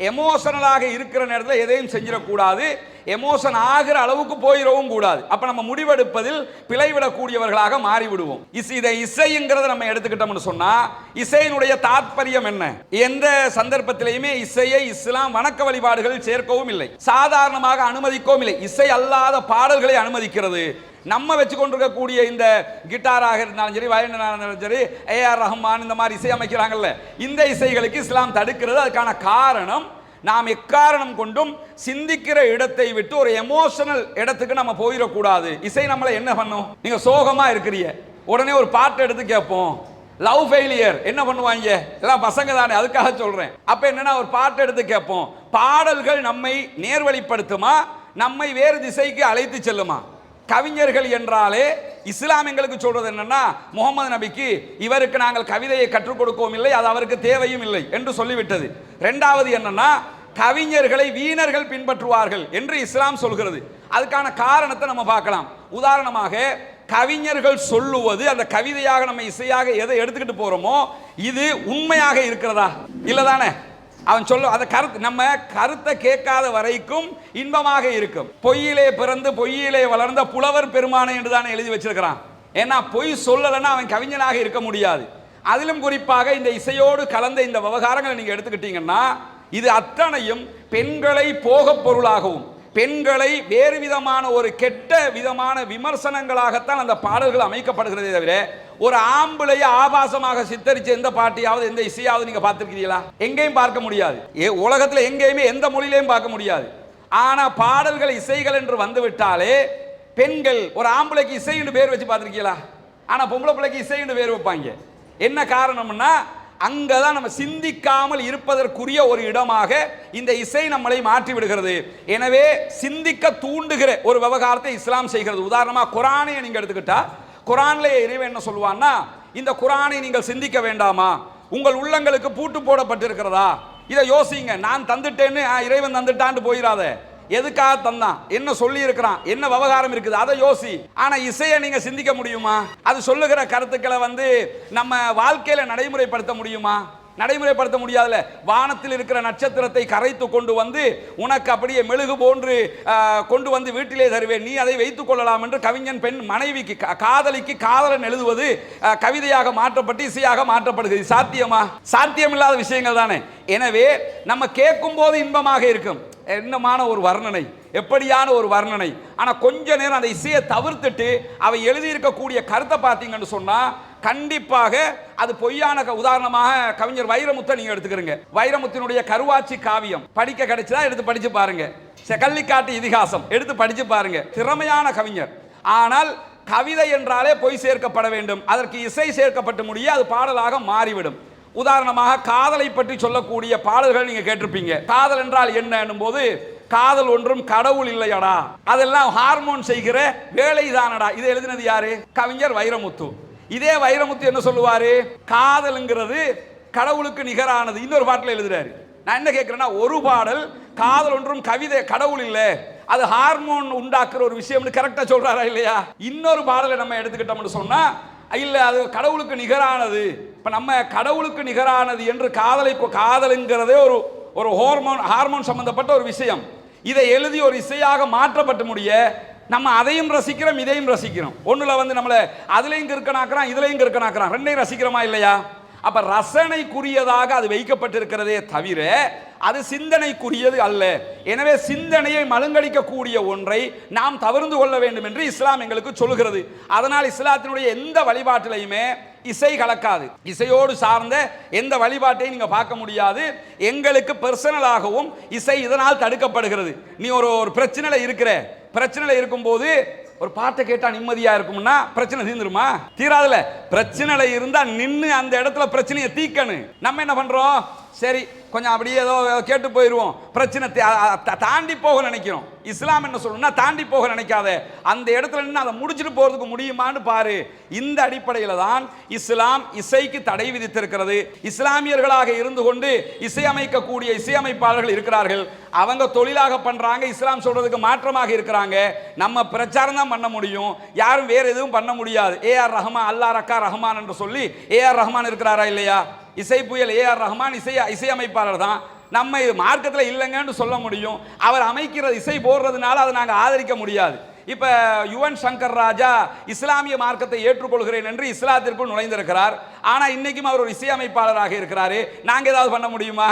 எமோஷனலாக இருக்கிற நேரத்தில் எதையும் செஞ்சிடக்கூடாது. எமோஷன் ஆகிற அளவுக்கு போயிடவும் கூடாது. அப்ப நம்ம முடிவெடுப்பதில் பிழைவிடக்கூடியவர்களாக மாறிவிடுவோம். இசைங்கிறத நம்ம எடுத்துக்கிட்டோம்னு சொன்னா, இசையினுடைய தாற்பயம் என்ன? எந்த சந்தர்ப்பத்திலையுமே இசையை இஸ்லாம் வணக்க வழிபாடுகளில் சேர்க்கவும் இல்லை, சாதாரணமாக அனுமதிக்கவும் இல்லை. இசை அல்லாத பாடல்களை அனுமதிக்கிறது. நம்ம வச்சு கொண்டிருக்கக்கூடிய இந்த கிட்டாராக இருந்தாலும் சரி, வயலினாக இருந்தாலும் சரி, ஏஆர் ரஹ்மான் இந்த மாதிரி இசை அமைக்கிறாங்கல்ல, இந்த இசைகளுக்கு இஸ்லாம் தடுக்கிறது. அதுக்கான காரணம், நாம் எக்காரணம் கொண்டும் சிந்திக்கிற இடத்தை விட்டு ஒரு எமோஷனல் இடத்துக்கு நம்ம போயிடக்கூடாது. இசை நம்மளை என்ன பண்ணும்? நீங்க சோகமா இருக்கிறீங்க, உடனே ஒரு பாட்டு எடுத்து கேட்போம். லவ் ஃபெயிலியர் என்ன பண்ணுவாங்க? எல்லாம் பசங்க தானே, அதுக்காக சொல்றேன். அப்ப என்னன்னா, ஒரு பாட்டு எடுத்து கேட்போம். பாடல்கள் நம்மை நேர்வழிப்படுத்துமா, நம்மை வேறு திசைக்கு அழைத்து செல்லுமா? கவிஞர்கள் என்றாலே இஸ்லாம் எங்களுக்கு சொல்றது என்னன்னா, முகமது நபிக்கு இவருக்கு நாங்கள் கவிதையை கற்றுக் கொடுக்கவும் இல்லை, அது அவருக்கு தேவையும் இல்லை என்று சொல்லிவிட்டது. இரண்டாவது என்னன்னா, கவிஞர்களை வீணர்கள் பின்பற்றுவார்கள் என்று இஸ்லாம் சொல்கிறது. அதுக்கான காரணத்தை நம்ம பார்க்கலாம். உதாரணமாக, கவிஞர்கள் சொல்லுவது அந்த கவிதையாக நம்ம இசையாக எதை எடுத்துக்கிட்டு போறோமோ இது உண்மையாக இருக்கிறதா? இல்லதானே? அவன் சொல்ல அந்த கருத்து, நம்ம கருத்தை கேட்காத வரைக்கும் இன்பமாக இருக்கும். பொய்யிலே பிறந்து பொய்யிலே வளர்ந்த புலவர் பெருமானை என்று தானே எழுதி வச்சிருக்கிறான். ஏன்னா பொய் சொல்லலைன்னா அவன் கவிஞனாக இருக்க முடியாது. அதிலும் குறிப்பாக இந்த இசையோடு கலந்த இந்த விவகாரங்களை நீங்க எடுத்துக்கிட்டீங்கன்னா, இது அத்தனையும் பெண்களை போக பொருளாகவும் பெண்களை வேறு விதமான ஒரு கெட்ட விதமான விமர்சனங்களாகத்தான் அந்த பாடல்கள் அமைக்கப்படுகிறதே தவிர, ஒரு ஆம்பளையை ஆபாசமாக சித்தரிச்ச எந்த பாட்டியாவது எந்த இசையாவது நீங்க பார்த்திருக்கிறீங்களா? எங்கேயும் பார்க்க முடியாது. உலகத்தில் எங்கேயுமே எந்த மொழியிலையும் பார்க்க முடியாது. ஆனா பாடல்கள், இசைகள் என்று வந்துவிட்டாலே பெண்கள், ஒரு ஆம்பளைக்கு இசை என்று பேர் வச்சு பார்த்திருக்கீங்களா? ஆனா பொம்பளை பிள்ளைக்கு இசை என்று பேர் வைப்பாங்க. என்ன காரணம்னா, அங்கதான் நம்ம சிந்திக்காமல் இருப்பதற்குரிய ஒரு இடமாக இந்த இசை நம்மளை மாற்றி விடுகிறது. எனவே சிந்திக்க தூண்டுகிற ஒரு விவகாரத்தை இஸ்லாம் செய்கிறது. உதாரணமா குர்ஆனை நீங்க எடுத்துக்கிட்டா, குர்ஆன்ல இறைவன் என்ன சொல்லுவான்னா, இந்த குர்ஆனை நீங்கள் சிந்திக்க வேண்டாமா? உங்கள் உள்ளங்களுக்கு பூட்டு போடப்பட்டிருக்கிறதா? இதை யோசிங்க. நான் தந்துட்டேன்னு இறைவன் தந்துட்டான்னு போயிடாத. எதுக்காக தந்தான், என்ன சொல்லி இருக்கிறான், என்ன விவகாரம் இருக்குது, அதை யோசி. ஆனா இசையை நீங்க சிந்திக்க முடியுமா? அது சொல்லுகிற கருத்துக்களை நம்ம வாழ்க்கையில நடைமுறைப்படுத்த முடியுமா? நடைமுறைப்படுத்த முடியாதுல. வானத்தில் இருக்கிற நட்சத்திரத்தை கரைத்து கொண்டு உனக்கு அப்படியே மெழுகு போன்று கொண்டு வீட்டிலே தருவேன், நீ அதை வைத்துக் கொள்ளலாம் என்று கவிஞன் பெண் மனைவிக்கு, காதலிக்கு காதலன் எழுதுவது கவிதையாக மாற்றப்பட்டு இசையாக மாற்றப்படுகிறது. சாத்தியமா? சாத்தியமில்லாத விஷயங்கள் தானே. எனவே நம்ம கேட்கும் போது இன்பமாக இருக்கும். என்னமான ஒரு வர்ணனை, எப்படியான ஒரு வர்ணனை. ஆனா கொஞ்ச நேரம் அந்த இசையை தவிர்த்துட்டு அவை எழுதியிருக்கக்கூடிய கருத்தை பார்த்தீங்கன்னு சொன்னா கண்டிப்பாக அது பொய்யான. உதாரணமாக கவிஞர் வைரமுத்தை நீங்க எடுத்துக்கிறீங்க. வைரமுத்தினுடைய கருவாச்சி காவியம் படிக்க கிடைச்சதா? எடுத்து படிச்சு பாருங்க. செகல்லிக்காட்டு இதிகாசம் எடுத்து படிச்சு பாருங்க. திறமையான கவிஞர். ஆனால் கவிதை என்றாலே பொய் சேர்க்கப்பட வேண்டும், அதற்கு இசை சேர்க்கப்பட்டு முடிய அது பாடலாக மாறிவிடும். உதாரணமாக காதலை பற்றி சொல்லக்கூடிய பாடல்கள் நீங்க கேட்டிருப்பீங்க. காதல் என்றால் என்ன என்னும் போது, காதல் ஒன்றும் கடவுள் இல்லையடா, அதெல்லாம் ஹார்மோன் செய்கிற வேலை தானடா. இதை எழுதினது யாரு? கவிஞர் வைரமுத்து. இதே வைரமுத்து என்ன சொல்லுவாரு? காதல்ங்கிறது கடவுளுக்கு நிகரானது இன்னொரு பாட்டில் எழுதுறாரு. நான் என்ன கேட்கிறேன்னா, ஒரு பாடல் காதல் ஒன்றும் கவிதை கடவுள் இல்லை, அது ஹார்மோன் உண்டாக்குற ஒரு விஷயம் கரெக்டா சொல்றாரா இல்லையா? இன்னொரு பாடலை நம்ம எடுத்துக்கிட்டோம்னு சொன்னா இல்ல அது கடவுளுக்கு நிகரானது. இப்ப நம்ம கடவுளுக்கு நிகரானது என்று காதலுங்கிறதே ஒரு ஹார்மோன் சம்பந்தப்பட்ட ஒரு விஷயம். இதை எழுதி ஒரு இசையாக மாற்றப்பட்டு முடிய நம்ம அதையும் ரசிக்கிறோம் இதையும் ரசிக்கிறோம். ஒண்ணுல நம்மள அதுலயும் கிறுக்கனாக்குறான் இதுலயும் கிறுக்கனாக்குறான், ரெண்டையும் ரசிக்கிறோமா இல்லையா? அப்ப ரசனைக்குரியதாக அது வைக்கப்பட்டிருக்கிறதே தவிர அது சிந்தனைக்குரியது அல்ல. எனவே சிந்தனையை மழுங்கடிக்கக்கூடிய ஒன்றை நாம் தவிர்த்து கொள்ள வேண்டும் என்று இஸ்லாம் எங்களுக்கு சொல்லுகிறது. அதனால் இஸ்லாத்தினுடைய எந்த வழிபாட்டிலையுமே இசை கலக்காது. இசையோடு சார்ந்த எந்த வழிபாட்டையும் நீங்க பார்க்க முடியாது. எங்களுக்கு பர்சனலாகவும் இசை இதனால் தடுக்கப்படுகிறது. நீ ஒரு பிரச்சனையில இருக்கும்போது ஒரு பாட்டை கேட்டா நிம்மதியா இருக்கும்னா பிரச்சனை தீர்ந்துருமா? தீராதுல. பிரச்சனை இருந்தா நின்று அந்த இடத்துல பிரச்சனையை தீக்கணும். நம்ம என்ன பண்றோம்? சரி கொஞ்சம் அப்படியே ஏதோ கேட்டு போயிடுவோம், பிரச்சனை தாண்டி போக நினைக்கிறோம். இஸ்லாம் என்ன சொல்லணும்னா, தாண்டி போக நினைக்காத, அந்த இடத்துல நின்று அதை முடிச்சுட்டு போறதுக்கு முடியுமான்னு பாரு. இந்த அடிப்படையில் தான் இஸ்லாம் இசைக்கு தடை விதித்திருக்கிறது. இஸ்லாமியர்களாக இருந்து கொண்டு இசையமைக்கக்கூடிய இசையமைப்பாளர்கள் இருக்கிறார்கள். அவங்க தொழிலாக பண்றாங்க, இஸ்லாம் சொல்றதுக்கு மாற்றமாக இருக்கிறாங்க. நம்ம பிரச்சாரம் தான் பண்ண முடியும், யாரும் வேற எதுவும் பண்ண முடியாது. ஏஆர் ரஹ்மான், அல்லா ரக்கா ரஹ்மான் என்று சொல்லி ஏஆர் ரஹ்மான் இருக்கிறாரா இல்லையா? இசை புயல் ஏஆர் ரஹ்மான் இசையமைப்பாளர் தான். நம்ம இது மார்க்கத்தில் இல்லைங்கன்னு சொல்ல முடியும். அவர் அமைக்கிற இசை போடுறதுனால அதை நாங்கள் ஆதரிக்க முடியாது. இப்ப யுவன் சங்கர் ராஜா இஸ்லாமிய மார்க்கத்தை ஏற்றுக்கொள்கிறேன் என்று இஸ்லாத்திற்குள் நுழைந்திருக்கிறார். ஆனா இன்னைக்கும் அவர் ஒரு இசையமைப்பாளராக இருக்கிறாரு. நாங்க ஏதாவது பண்ண முடியுமா?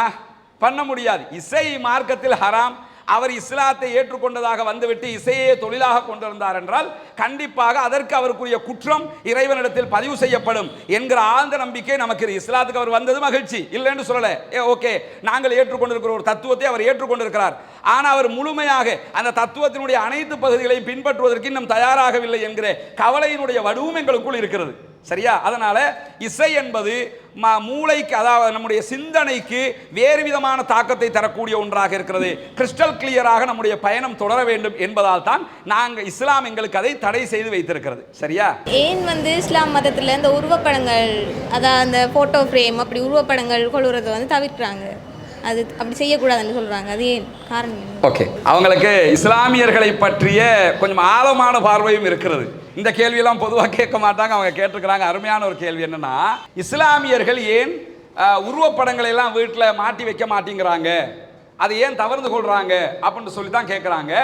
பண்ண முடியாது. இசை மார்க்கத்தில் ஹராம். அவர் இஸ்லாத்தை ஏற்றுக்கொண்டதாக வந்துவிட்டு இசையை தொழிலாக கொண்டிருந்தார் என்றால் கண்டிப்பாக அதற்கு அவருக்குரிய குற்றம் இறைவனிடத்தில் பதிவு செய்யப்படும் என்கிற ஆழ்ந்த நம்பிக்கை நமக்கு. இஸ்லாத்துக்கு அவர் வந்தது மகிழ்ச்சி, இல்லைன்னு சொல்லல. ஓகே, நாங்கள் ஏற்றுக்கொண்டிருக்கிற ஒரு தத்துவத்தை அவர் ஏற்றுக்கொண்டிருக்கிறார். ஆனால் அவர் முழுமையாக அந்த தத்துவத்தினுடைய அனைத்து பகுதிகளையும் பின்பற்றுவதற்கு இன்னும் தயாராகவில்லை என்கிற கவலையினுடைய வடுவும் எங்களுக்குள் இருக்கிறது. சரியா? அதனால இசை என்பது மூளைக்கு, அதாவது நம்முடைய சிந்தனைக்கு வேறு விதமான தாக்கத்தை தரக்கூடிய ஒன்றாக இருக்கிறது. கிறிஸ்டல் கிளியராக நம்முடைய பயணம் தொடர வேண்டும் என்பதால் தான் நாங்கள் இஸ்லாம் எங்களுக்கு அதை தடை செய்து வைத்திருக்கிறது. சரியா? ஏன் இஸ்லாம் மதத்தில் இந்த உருவப்படங்கள், அதாவது அந்த போட்டோ ஃப்ரேம் அப்படி உருவப்படங்கள் கொள்வதை தவிர்க்கிறாங்க, அது அப்படி செய்யக்கூடாதுன்னு சொல்றாங்க. அது ஏன் காரணம்? ஓகே, அவங்களுக்கு இஸ்லாமியர்களை பற்றிய கொஞ்சம் ஆழமான பார்வையும் இருக்கிறது. இந்த கேள்வியெல்லாம் பொதுவாக கேட்க மாட்டாங்க, அவங்க கேட்டிருக்கிறாங்க. அருமையான ஒரு கேள்வி. என்னன்னா, இஸ்லாமியர்கள் ஏன் உருவப்படங்களை எல்லாம் வீட்டில் மாட்டி வைக்க மாட்டேங்கிறாங்க, அதை ஏன் தவிர்த்து கொள்றாங்க அப்படின்னு சொல்லி தான் கேட்குறாங்க.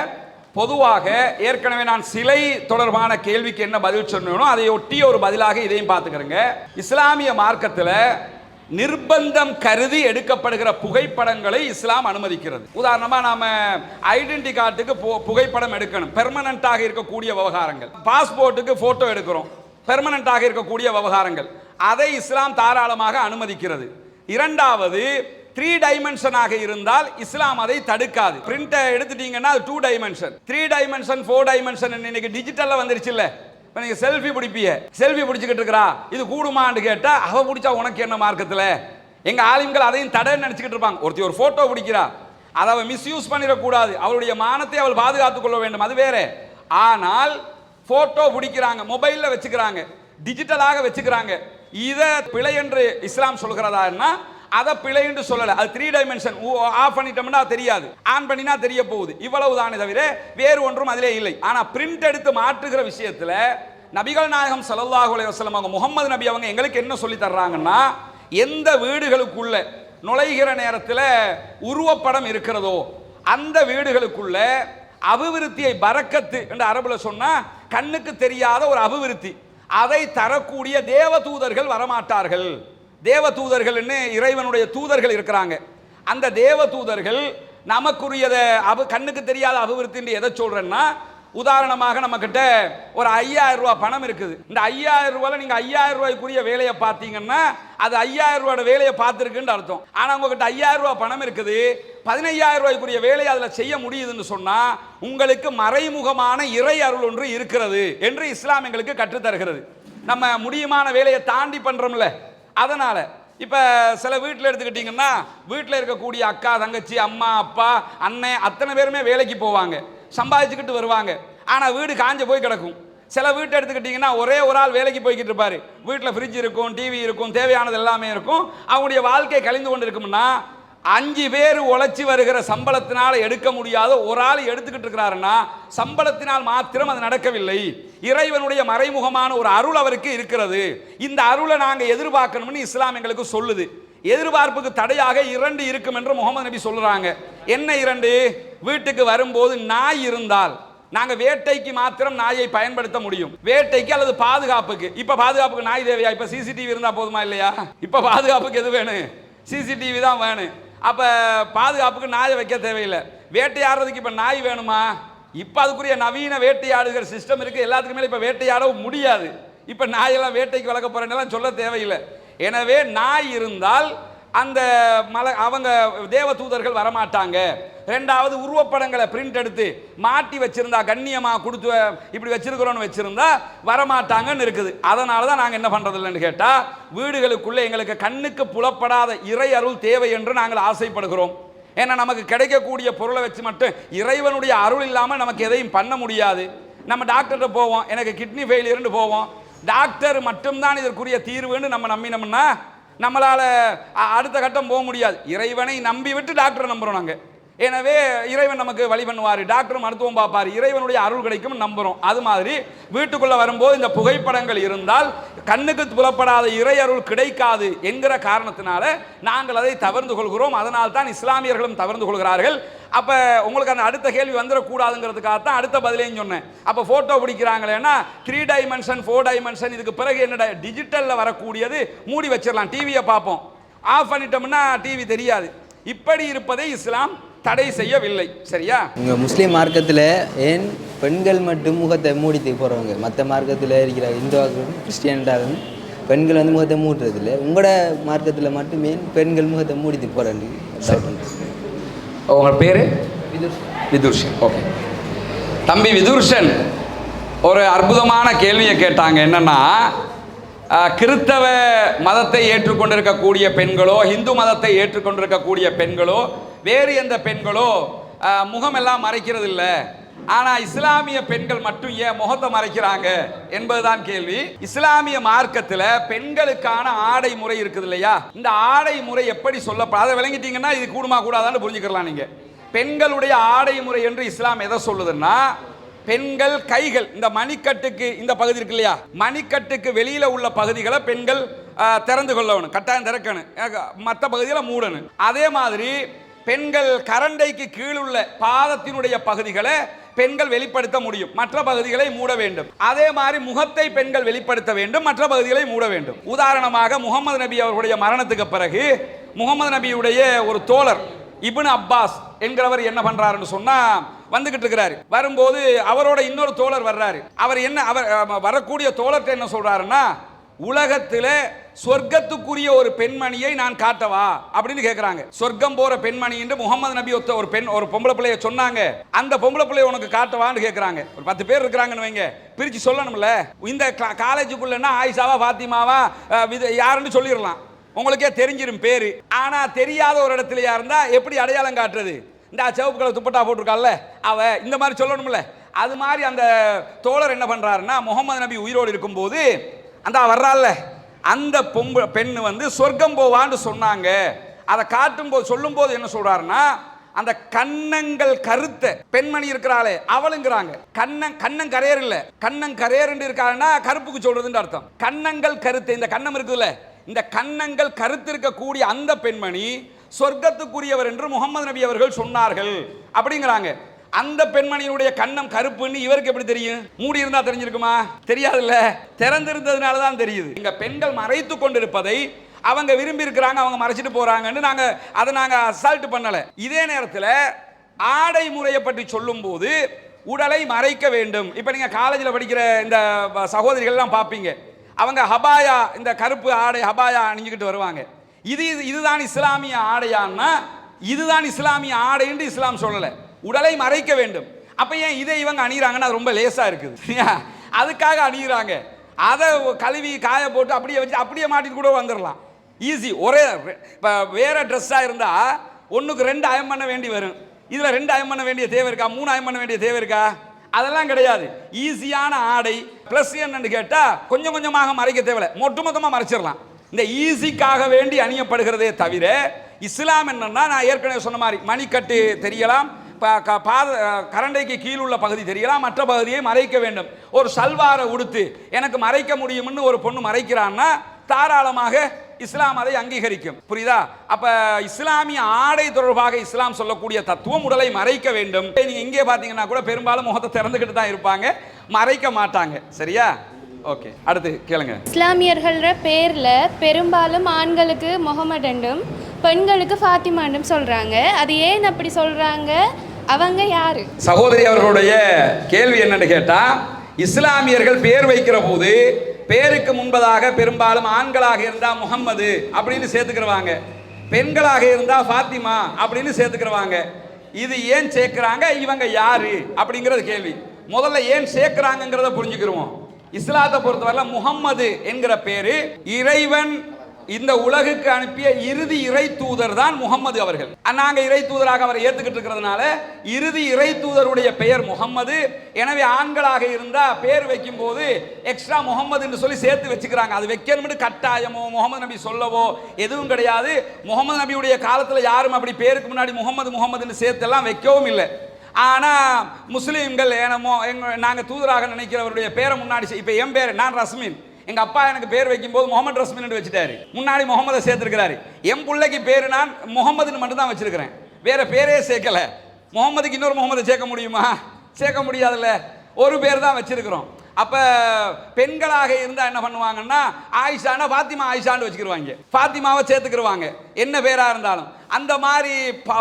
பொதுவாக ஏற்கனவே நான் சிலை தொடர்பான கேள்விக்கு என்ன பதில் சொன்னேனோ அதை ஒட்டிய ஒரு பதிலாக இதையும் பார்த்துக்கிறேங்க. இஸ்லாமிய மார்க்கத்தில் நிர்பந்தம் கருதி எடுக்கப்படுகிற புகைப்படங்களை இஸ்லாம் அனுமதிக்கிறது. உதாரணமா நாம ஐடென்டி கார்டுக்கு புகைப்படம் எடுக்கணும், பெர்மனண்டாக இருக்கக்கூடிய விவகாரங்கள். பாஸ்போர்ட்டுக்கு போட்டோ எடுக்கிறோம், பெர்மனண்டாக இருக்கக்கூடிய விவகாரங்கள். அதை இஸ்லாம் தாராளமாக அனுமதிக்கிறது. இரண்டாவது, 3 டைமென்ஷனாக இருந்தால் இஸ்லாம் அதை தடுக்காது. பிரிண்ட் எடுத்துட்டீங்கன்னா அது 2 டைமென்ஷன், 3 டைமென்ஷன், 4 டைமென்ஷன் இன்னைக்கு டிஜிட்டல்ல வந்துருச்சு இல்ல. நீங்க செல்ஃபி பிடிப்பிய, செல்ஃபி பிடிச்சிக்கிட்டு இருக்கிறா, இது கூடுமான்னு கேட்டா அவ பிடிச்சா உனக்கு என்ன மார்க்கத்தில்? எங்க ஆலிம்கள் அதையும் தடைன்னு நினைச்சுக்கிட்டு இருப்பாங்க. ஒருத்தி ஒரு போட்டோ பிடிக்கிறா, அதை அவள் மிஸ்யூஸ் பண்ணிடக்கூடாது, அவளுடைய மானத்தை அவள் பாதுகாத்துக் கொள்ள வேண்டும், அது வேற. ஆனால் போட்டோ பிடிக்கிறாங்க, மொபைல்ல வச்சுக்கிறாங்க, டிஜிட்டலாக வச்சுக்கிறாங்க, இதை பிழை என்று இஸ்லாம் சொல்கிறதா? அதை பிழை என்று சொல்லல. அது 3 டைமென்ஷன். ஆஃப் பண்ணிட்டோம்னா தெரியாது, ஆன் பண்ணினா தெரிய போகுது, இவ்வளவுதானே தவிர வேறு ஒன்றும் அதிலே இல்லை. ஆனா பிரிண்ட் எடுத்து மாற்றுகிற விஷயத்துல நபிகள் நாயகம் ஸல்லல்லாஹு அலைஹி வஸல்லம் அவங்க, முகமது நபி அவங்க எங்களுக்கு என்ன சொல்லி தர்றாங்கன்னா, எந்த வீடுகளுக்குள்ள நுழைகிற நேரத்தில் உருவப்படம் இருக்கிறதோ அந்த வீடுகளுக்குள்ள அபிவிருத்தியை, பரக்கத்து என்று அரபுல சொன்னா கண்ணுக்கு தெரியாத ஒரு அபிவிருத்தி, அதை தரக்கூடிய தேவதூதர்கள் வரமாட்டார்கள். தேவதூதர்கள் இறைவனுடைய தூதர்கள் இருக்கிறாங்க. அந்த தேவதூதர்கள் நமக்குரியதை கண்ணுக்கு தெரியாத அபிவிருத்தி எதை சொல்றேன்னா, உதாரணமாக நம்ம கிட்ட ஒரு 5000 ரூபாய் பணம் இருக்குது. இந்த 5000 ரூபாயில நீங்க 5000 ரூபாய்க்குரிய வேலையை பார்த்தீங்கன்னா அது 5000 ரூபாயோட வேலையை பார்த்துருக்குன்னு அர்த்தம். ஆனா உங்ககிட்ட 5000 ரூபாய் பணம் இருக்குது, 15000 ரூபாய்க்குரிய வேலையை அதில் செய்ய முடியுதுன்னு சொன்னா உங்களுக்கு மறைமுகமான இறை அருள் ஒன்று இருக்கிறது என்று இஸ்லாம் எங்களுக்கு கற்றுத்தருகிறது. நம்ம முடியுமான வேலையை தாண்டி பண்றோம்ல, அதனால இப்போ சில வீட்டில் எடுத்துக்கிட்டிங்கன்னா வீட்டில் இருக்கக்கூடிய அக்கா தங்கச்சி அம்மா அப்பா அண்ணன் அத்தனை பேருமே வேலைக்கு போவாங்க, சம்பாதிச்சுக்கிட்டு வருவாங்க. ஆனால் வீடு காஞ்ச போய் கிடக்கும். சில வீட்டை எடுத்துக்கிட்டிங்கன்னா ஒரே ஒரு ஆள் வேலைக்கு போய்கிட்டு இருப்பார், வீட்டில் ஃப்ரிட்ஜ் இருக்கும், டிவி இருக்கும், தேவையானது எல்லாமே இருக்கும். அவங்களுடைய வாழ்க்கை கழிந்து கொண்டு இருக்கும்னா 5 பேர் உழைச்சி வருகிற சம்பளத்தினால் எடுக்க முடியாத ஒரு ஆள் எடுத்துக்கிட்டு இருக்கிறாருன்னா சம்பளத்தினால் மாத்திரம் அது நடக்கவில்லை. இறைவனுடைய மறைமுகமான ஒரு அருள் அவருக்கு இருக்கிறது. இந்த அருளை நாங்கள் எதிர்பார்க்கணும்னு இஸ்லாம் எங்களுக்கு சொல்லுது. எதிர்பார்ப்புக்கு தடையாக 2 இருக்கும் என்று முகமது நபி சொல்றாங்க. என்ன 2? வீட்டுக்கு வரும்போது நாய் இருந்தால் நாங்கள் வேட்டைக்கு மாத்திரம் நாயை பயன்படுத்த முடியும், வேட்டைக்கு அல்லது பாதுகாப்புக்கு. இப்போ பாதுகாப்புக்கு நாய் தேவையா? இப்போ சிசிடிவி இருந்தால் போதுமா இல்லையா? இப்போ பாதுகாப்புக்கு எது வேணும்? சிசிடிவி தான் வேணும். அப்போ பாதுகாப்புக்கு நாயை வைக்க தேவையில்லை. வேட்டையாடுறதுக்கு இப்போ நாய் வேணுமா? இப்போ அதுக்குரிய நவீன வேட்டையாடுகிற சிஸ்டம் இருக்குது. எல்லாத்துக்கு மேலே இப்போ வேட்டையாடவும் முடியாது. இப்போ நாயெல்லாம் வேட்டைக்கு வளர்க்க போகிறேன்னெல்லாம் சொல்ல தேவையில்லை. எனவே நாய் இருந்தால் அந்த அவங்க தேவ தூதர்கள் வரமாட்டாங்க. 2வது உருவப்படங்களை பிரிண்ட் எடுத்து மாட்டி வச்சிருந்தா, கண்ணியமாக கொடுத்து இப்படி வச்சிருக்கிறோன்னு வச்சிருந்தா வரமாட்டாங்கன்னு இருக்குது. அதனால தான் நாங்கள் என்ன பண்ணுறது இல்லைன்னு கேட்டால், வீடுகளுக்குள்ளே எங்களுக்கு கண்ணுக்கு புலப்படாத இறை அருள் தேவை என்று நாங்கள் ஆசைப்படுகிறோம். ஏன்னா நமக்கு கிடைக்கக்கூடிய பொருளை வச்சு மட்டும் இறைவனுடைய அருள் இல்லாமல் நமக்கு எதையும் பண்ண முடியாது. நம்ம டாக்டர்கிட்ட போவோம், எனக்கு கிட்னி ஃபெயிலியர்னு போவோம், டாக்டர் மட்டும்தான் இதற்குரிய தீர்வுன்னு நம்ம நம்பினோம்னா நம்மளால் அடுத்த கட்டம் போக முடியாது. இறைவனை நம்பி விட்டு டாக்டரை நம்புகிறோம் நாங்கள். எனவே இறைவன் நமக்கு வழி பண்ணுவார், டாக்டர் மருத்துவம் பார்ப்பார், இறைவனுடைய அருள் கிடைக்கும் நம்புகிறோம். அது மாதிரி வீட்டுக்குள்ளே வரும்போது இந்த புகைப்படங்கள் இருந்தால் கண்ணுக்கு புலப்படாத இறை அருள் கிடைக்காது என்கிற காரணத்தினால நாங்கள் அதை தவிர்த்து கொள்கிறோம். அதனால் தான் இஸ்லாமியர்களும் தவிர்த்து கொள்கிறார்கள். அப்போ உங்களுக்கு அந்த அடுத்த கேள்வி வந்துடக்கூடாதுங்கிறதுக்காக தான் அடுத்த பதிலையும் சொன்னேன். அப்போ ஃபோட்டோ பிடிக்கிறாங்களேன்னா 3 டைமென்ஷன் 4 டைமென்ஷன் இதுக்கு பிறகு என்ன டிஜிட்டலில் வரக்கூடியது மூடி வச்சிடலாம், டிவியை பார்ப்போம், ஆஃப் பண்ணிட்டோம்னா டிவி தெரியாது. இப்படி இருப்பதை இஸ்லாம் தடை செய்யவில்லை. சரியா? இங்கே முஸ்லீம் மார்க்கத்தில் ஏன் பெண்கள் மட்டும் முகத்தை மூடிட்டு போகிறவங்க, மற்ற மார்க்கத்தில் இருக்கிற இந்துவாகவும் கிறிஸ்டியன்டாகவும் பெண்கள் வந்து முகத்தை மூடுறதில்லை, உங்களோட மார்க்கத்தில் மட்டும் ஏன் பெண்கள் முகத்தை மூடிட்டு போகிறாங்க? உங்களோட பேர்? விதுர்ஷன். ஓகே தம்பி விதுர்ஷன் ஒரு அற்புதமான கேள்வியை கேட்டாங்க. என்னன்னா, கிறிஸ்தவ மதத்தை ஏற்றுக்கொண்டிருக்கக்கூடிய பெண்களோ இந்து மதத்தை ஏற்றுக்கொண்டிருக்கக்கூடிய பெண்களோ வேறு எந்த பெண்களோ முகமெல்லாம் மறைக்கிறது இல்லை, ஆனால் இஸ்லாமிய பெண்கள் மட்டும் ஏன் முகத்தை மறைக்கிறாங்க என்பதுதான் கேள்வி. இஸ்லாமிய மார்க்கத்தில் பெண்களுக்கான ஆடை முறை இருக்குது இல்லையா? இந்த ஆடை முறை எப்படி சொல்லப்பட, அதை விளங்கிட்டீங்கன்னா இது கூடுமா கூடாதான்னு புரிஞ்சுக்கலாம். நீங்கள் பெண்களுடைய ஆடை முறை என்று இஸ்லாம் எதை சொல்லுதுன்னா, பெண்கள் கைகள் இந்த மணிக்கட்டுக்கு இந்த பகுதி இருக்கு இல்லையா, மணிக்கட்டுக்கு வெளியில உள்ள பகுதிகளை பெண்கள் திறந்து கொள்ளணும், கட்டாயம் திறக்கணும், மற்ற பகுதிகளை மூடணும். அதே மாதிரி பெண்கள் கரண்டைக்கு கீழுள்ள பாதத்தினுடைய பகுதிகளை பெண்கள் வெளிப்படுத்த முடியும், மற்ற பகுதிகளை மூட வேண்டும். அதே மாதிரி முகத்தை பெண்கள் வெளிப்படுத்த வேண்டும், மற்ற பகுதிகளை மூட வேண்டும். உதாரணமாக முகமது நபி அவர்களுடைய மரணத்துக்கு பிறகு முகமது நபியுடைய ஒரு தோழர் இப்னு அப்பாஸ் என்கிறவர் என்ன பண்றாருன்னு சொன்னா, வந்துகிட்டு இருக்கிறாரு. வரும்போது அவரோட இன்னொரு தோழர் வர்றாரு. அவர் என்ன, அவர் வரக்கூடிய தோழர்கிட்ட என்ன சொல்றாருன்னா, உலகத்தில் சொர்க்கத்துக்குரிய ஒரு பெண்மணியை நான் காட்டவா அப்படின்னு கேட்கிறாங்க. சொர்க்கம் போற பெண்மணி என்று முகமது நபி ஒரு பொம்பளை பிள்ளைய சொன்னாங்க. அந்த பொம்பளை பிள்ளைய உனக்கு காட்டவான்னு கேட்கிறாங்க. ஒரு 10 பேர் இருக்கிறாங்கன்னு வைங்க, பிரிச்சு சொல்லணும்ல. இந்த காலேஜுக்குள்ளன்னா ஆயிஷாவா ஃபாத்திமாவா யாருன்னு சொல்லிடலாம், உங்களுக்கே தெரிஞ்சிடும் பேரு. ஆனா தெரியாத ஒரு இடத்துலயா இருந்தா எப்படி அடையாளம் காட்டுறது? இந்த சிவப்பு கலர் துப்பட்டா போட்டிருக்கால அவ, இந்த மாதிரி சொல்லணும்ல. அது மாதிரி அந்த தோழர் என்ன பண்றாருன்னா, முகமது நபி உயிரோடு இருக்கும்போது அந்த வர்றால அந்த பெண்ணு வந்து சொர்க்கம் போவான்னு சொன்னாங்க. அதை காட்டும் போது சொல்லும் போது என்ன சொல்றாருன்னா, அந்த கண்ணங்கள் கருத்த பெண்மணி இருக்கிறாளே அவளுங்கிறாங்க. கண்ணம் கரையர் இல்ல, கண்ணம் கரையர் இருக்காங்கன்னா கருப்புக்கு சொல்றதுன்னு அர்த்தம். கண்ணங்கள் கருத்து, இந்த கண்ணம் இருக்குதுல்ல, இந்த கண்ணங்கள் கருத்து இருக்கக்கூடிய அந்த பெண்மணி சொர்க்கத்துக்குரியவர் என்று முகமது நபி அவர்கள் சொன்னார்கள் அப்படிங்கிறாங்க. அந்த பெண்மணியுடைய கண்ணம் கருப்புன்னு இவருக்கு எப்படி தெரியும்? மூடி இருந்தா தெரிஞ்சிருக்குமா? தெரியாதுல்ல, திறந்திருந்ததுனால தான் தெரியுது. இங்க பெண்கள் மறைத்து கொண்டிருப்பதை அவங்க விரும்பி இருக்கிறாங்க, அவங்க மறைச்சிட்டு போறாங்கன்னு நாங்க அசால்ட் பண்ணல. இதே நேரத்தில் ஆடை முறையை பற்றி சொல்லும் போது உடலை மறைக்க வேண்டும். இப்ப நீங்க காலேஜில் படிக்கிற இந்த சகோதரிகள்லாம் பார்ப்பீங்க, அவங்க ஹபாயா, இந்த கருப்பு ஆடை ஹபாயா அணிஞ்சுக்கிட்டு வருவாங்க. இதுதான் இஸ்லாமிய ஆடையான்னா, இதுதான் இஸ்லாமிய ஆடை என்று இஸ்லாம் சொல்லலை, உடலை மறைக்க வேண்டும். அப்ப ஏன் இதை இவங்க அணிகிறாங்கன்னா ரொம்ப லேசா இருக்குது, அதுக்காக அணிகிறாங்க. அதை கழுவி காய போட்டு அப்படியே வச்சு அப்படியே மாட்டிட்டு கூட வந்துடலாம். ஈஸி. ஒரே இப்போ வேறு ட்ரெஸ்ஸாக இருந்தால் ஒன்றுக்கு 2 அயன் பண்ண வேண்டி வரும். இதில் 2 அயன் பண்ண வேண்டிய தேவை இருக்கா, 3 அயன் பண்ண வேண்டிய தேவை இருக்கா? அதெல்லாம் கிடையாது. ஈஸியான ஆடை. ப்ளஸ் என்னன்னு கேட்டால் கொஞ்சம் கொஞ்சமாக மறைக்க தேவையில்லை, மொத்தமாக மறைச்சிடலாம். இந்த ஈஸிக்காக வேண்டி அணியப்படுகிறதே தவிர இஸ்லாம் என்னன்னா, நான் ஏற்கனவே சொன்ன மாதிரி மணிக்கட்டு தெரியலாம், கரண்டைக்கு கீழ் உள்ள பகுதி தெரியலாம், மற்ற பகுதியை மறைக்க வேண்டும். ஒரு சல்வாரை உடுத்து எனக்கு மறைக்க முடியும்னு ஒரு பொண்ணு மறைக்கிறான்னா தாராளமாக இஸ்லாம் அதை அங்கீகரிக்கும். புரியுதா? அப்ப இஸ்லாமிய ஆடை தொடர்பாக இஸ்லாம் சொல்லக்கூடிய தத்துவம் உடலை மறைக்க வேண்டும். நீங்க இங்கே பாத்தீங்கன்னா கூட பெரும்பாலும் முகத்தை திறந்துகிட்டு தான் இருப்பாங்க, மறைக்க மாட்டாங்க. சரியா? ஓகே, அடுத்து கேளுங்க. இஸ்லாமியர்கள பேரில் பெரும்பாலும் ஆண்களுக்கு முகமது என்றும் பெண்களுக்கு ஃபாத்திமா என்றும் சொல்கிறாங்க. அது ஏன் அப்படி சொல்கிறாங்க? அவங்க யாரு? சகோதரி அவர்களுடைய கேள்வி என்னன்னு கேட்டா, இஸ்லாமியர்கள் பேர் வைக்கிற போது பேருக்கு முன்பதாக பெரும்பாலும் ஆண்களாக இருந்தா முகம்மது அப்படின்னு சேர்த்துக்கிறவாங்க, பெண்களாக இருந்தா ஃபாத்திமா அப்படின்னு சேர்த்துக்கிறவாங்க. இது ஏன் சேர்க்கிறாங்க, இவங்க யாரு அப்படிங்கிறது கேள்வி. முதல்ல ஏன் சேர்க்கிறாங்கிறத புரிஞ்சுக்கிறோம். இஸ்லாத்தை பொறுத்தவரை முகம்மது என்கிற பேரு இறைவன் இந்த உலகுக்கு அனுப்பிய இறுதி இறை தூதர் தான் முகம்மது அவர்கள். நாங்க இறை தூதராக அவரை ஏத்துக்கிட்டு இருக்கிறதுனால இறுதி இறை தூதருடைய பெயர் முகம்மது. எனவே ஆண்களாக இருந்தா பேர் வைக்கும் போது எக்ஸ்ட்ரா முகம்மது என்று சொல்லி சேர்த்து வச்சுக்கிறாங்க. அது வைக்கணும்னு கட்டாயமோ முகமது நபி சொல்லவோ எதுவும் கிடையாது. முகமது நபியுடைய காலத்துல யாரும் அப்படி பேருக்கு முன்னாடி முகம்மது முகம்மதுன்னு சேர்த்து எல்லாம் வைக்கவும் இல்லை. ஆனா முஸ்லீம்கள் நாங்க தூதராக நினைக்கிறவருடைய பேரை முன்னாடி, இப்ப என் பேர் நான் ரஸ்மின், எங்க அப்பா எனக்கு பேர் வைக்கும் போது முகமது ரஸ்மின் வச்சுட்டாரு, முன்னாடி முகமதை சேர்த்திருக்கிறாரு. என் பிள்ளைக்கு பேரு நான் முகமதுன்னு மட்டும் தான் வச்சிருக்கிறேன், வேற பேரே சேர்க்கல. முகமதுக்கு இன்னொரு முகமதை சேர்க்க முடியுமா? சேர்க்க முடியாதுல்ல, ஒரு பேர் தான் வச்சிருக்கிறோம். அப்ப பெண்களாக இருந்தா என்ன பண்ணுவாங்கன்னா, ஆயிஷானா ஃபாத்திமா ஆயிஷான்னு வச்சுக்கிடுவாங்க, ஃபாத்திமாவை சேர்த்துக்கிடுவாங்க என்ன பேரா இருந்தாலும். அந்த மாதிரி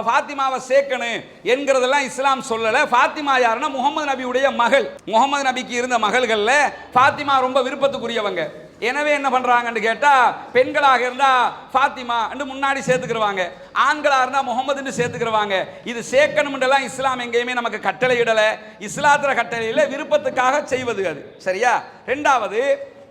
ஃபாத்திமாவை சேர்க்கணும் என்கிறதெல்லாம் இஸ்லாம் சொல்லல. ஃபாத்திமா யாருன்னா முகமது நபியுடைய மகள். முகமது நபிக்கு இருந்த மகள்கள்ல ஃபாத்திமா ரொம்ப விருப்பத்துக்குரியவங்க. எனவே என்ன பண்றாங்கன்னு கேட்டா, பெண்களாக இருந்தா ஃபாத்திமா முன்னாடி சேர்த்துக்கிடுவாங்க, ஆண்களாக இருந்தா முகமதுன்னு சேர்த்துக்கிடுவாங்க. இது சேர்க்கணும்ன்றலாம் இஸ்லாம் எங்கேயுமே நமக்கு கட்டளை இடல. இஸ்லாத்திர கட்டளையில விருப்பத்துக்காக செய்வது அது. சரியா? ரெண்டாவது,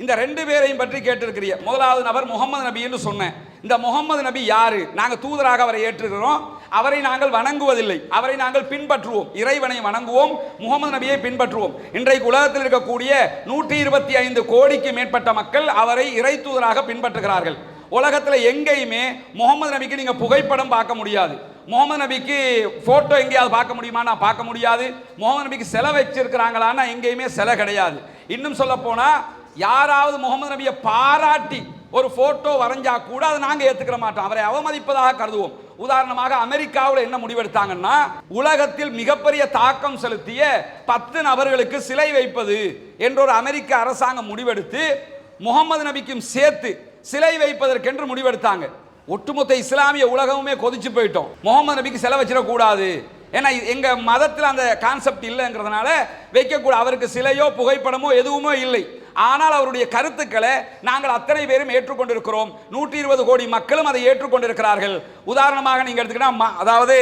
இந்த 2 பேரையும் பற்றி கேட்டிருக்கிறிய. முதலாவது நபர் முகமது நபின்னு சொன்னேன். இந்த முகமது நபி யாரு? நாங்கள் தூதராக அவரை ஏற்றுக்கிறோம், அவரை நாங்கள் வணங்குவதில்லை, அவரை நாங்கள் பின்பற்றுவோம், இறைவனை வணங்குவோம், முகமது நபியை பின்பற்றுவோம். இன்றைக்கு உலகத்தில் இருக்கக்கூடிய 125 கோடிக்கு மேற்பட்ட மக்கள் அவரை இறை தூதராக பின்பற்றுகிறார்கள். உலகத்தில் எங்கேயுமே முகமது நபிக்கு நீங்க புகைப்படம் பார்க்க முடியாது. முகமது நபிக்கு போட்டோ எங்கேயாவது பார்க்க முடியுமா? நான் பார்க்க முடியாது. முகமது நபிக்கு சிலை வச்சிருக்கிறாங்களான்னா எங்கேயுமே சிலை கிடையாது. இன்னும் சொல்ல போனா யாராவது முகமது நபியை பாராட்டி ஒரு போட்டோ வரைஞ்சா கூட அதை நாங்க ஏத்துக்கிற மாட்டோம், அவரை அவமதிப்பதாக கருதுவோம். உதாரணமாக அமெரிக்காவில் என்ன முடிவெடுத்தாங்கன்னா, உலகத்தில் மிகப்பெரிய தாக்கம் செலுத்திய 10 நபர்களுக்கு சிலை வைப்பது என்ற ஒரு அமெரிக்க அரசாங்கம் முடிவெடுத்து முகமது நபிக்கும் சேர்த்து சிலை வைப்பதற்கென்று முடிவெடுத்தாங்க. ஒட்டுமொத்த இஸ்லாமிய உலகமுமே கொதிச்சு போயிட்டோம், முகமது நபிக்கு சிலை வச்சிடக்கூடாது, ஏன்னா எங்க மதத்தில் அந்த கான்செப்ட் இல்லைங்கிறதுனால வைக்கக்கூடாது, அவருக்கு சிலையோ புகைப்படமோ எதுவுமே இல்லை. ஆனால் அவருடைய கருத்துக்களை நாங்கள் அத்தனை பேரும் ஏற்றுக்கொண்டிருக்கிறோம். 120 கோடி மக்களும் அதை ஏற்றுக்கொண்டிருக்கிறார்கள். உதாரணமாக நீங்க எடுத்துக்கிட்டா, அதாவது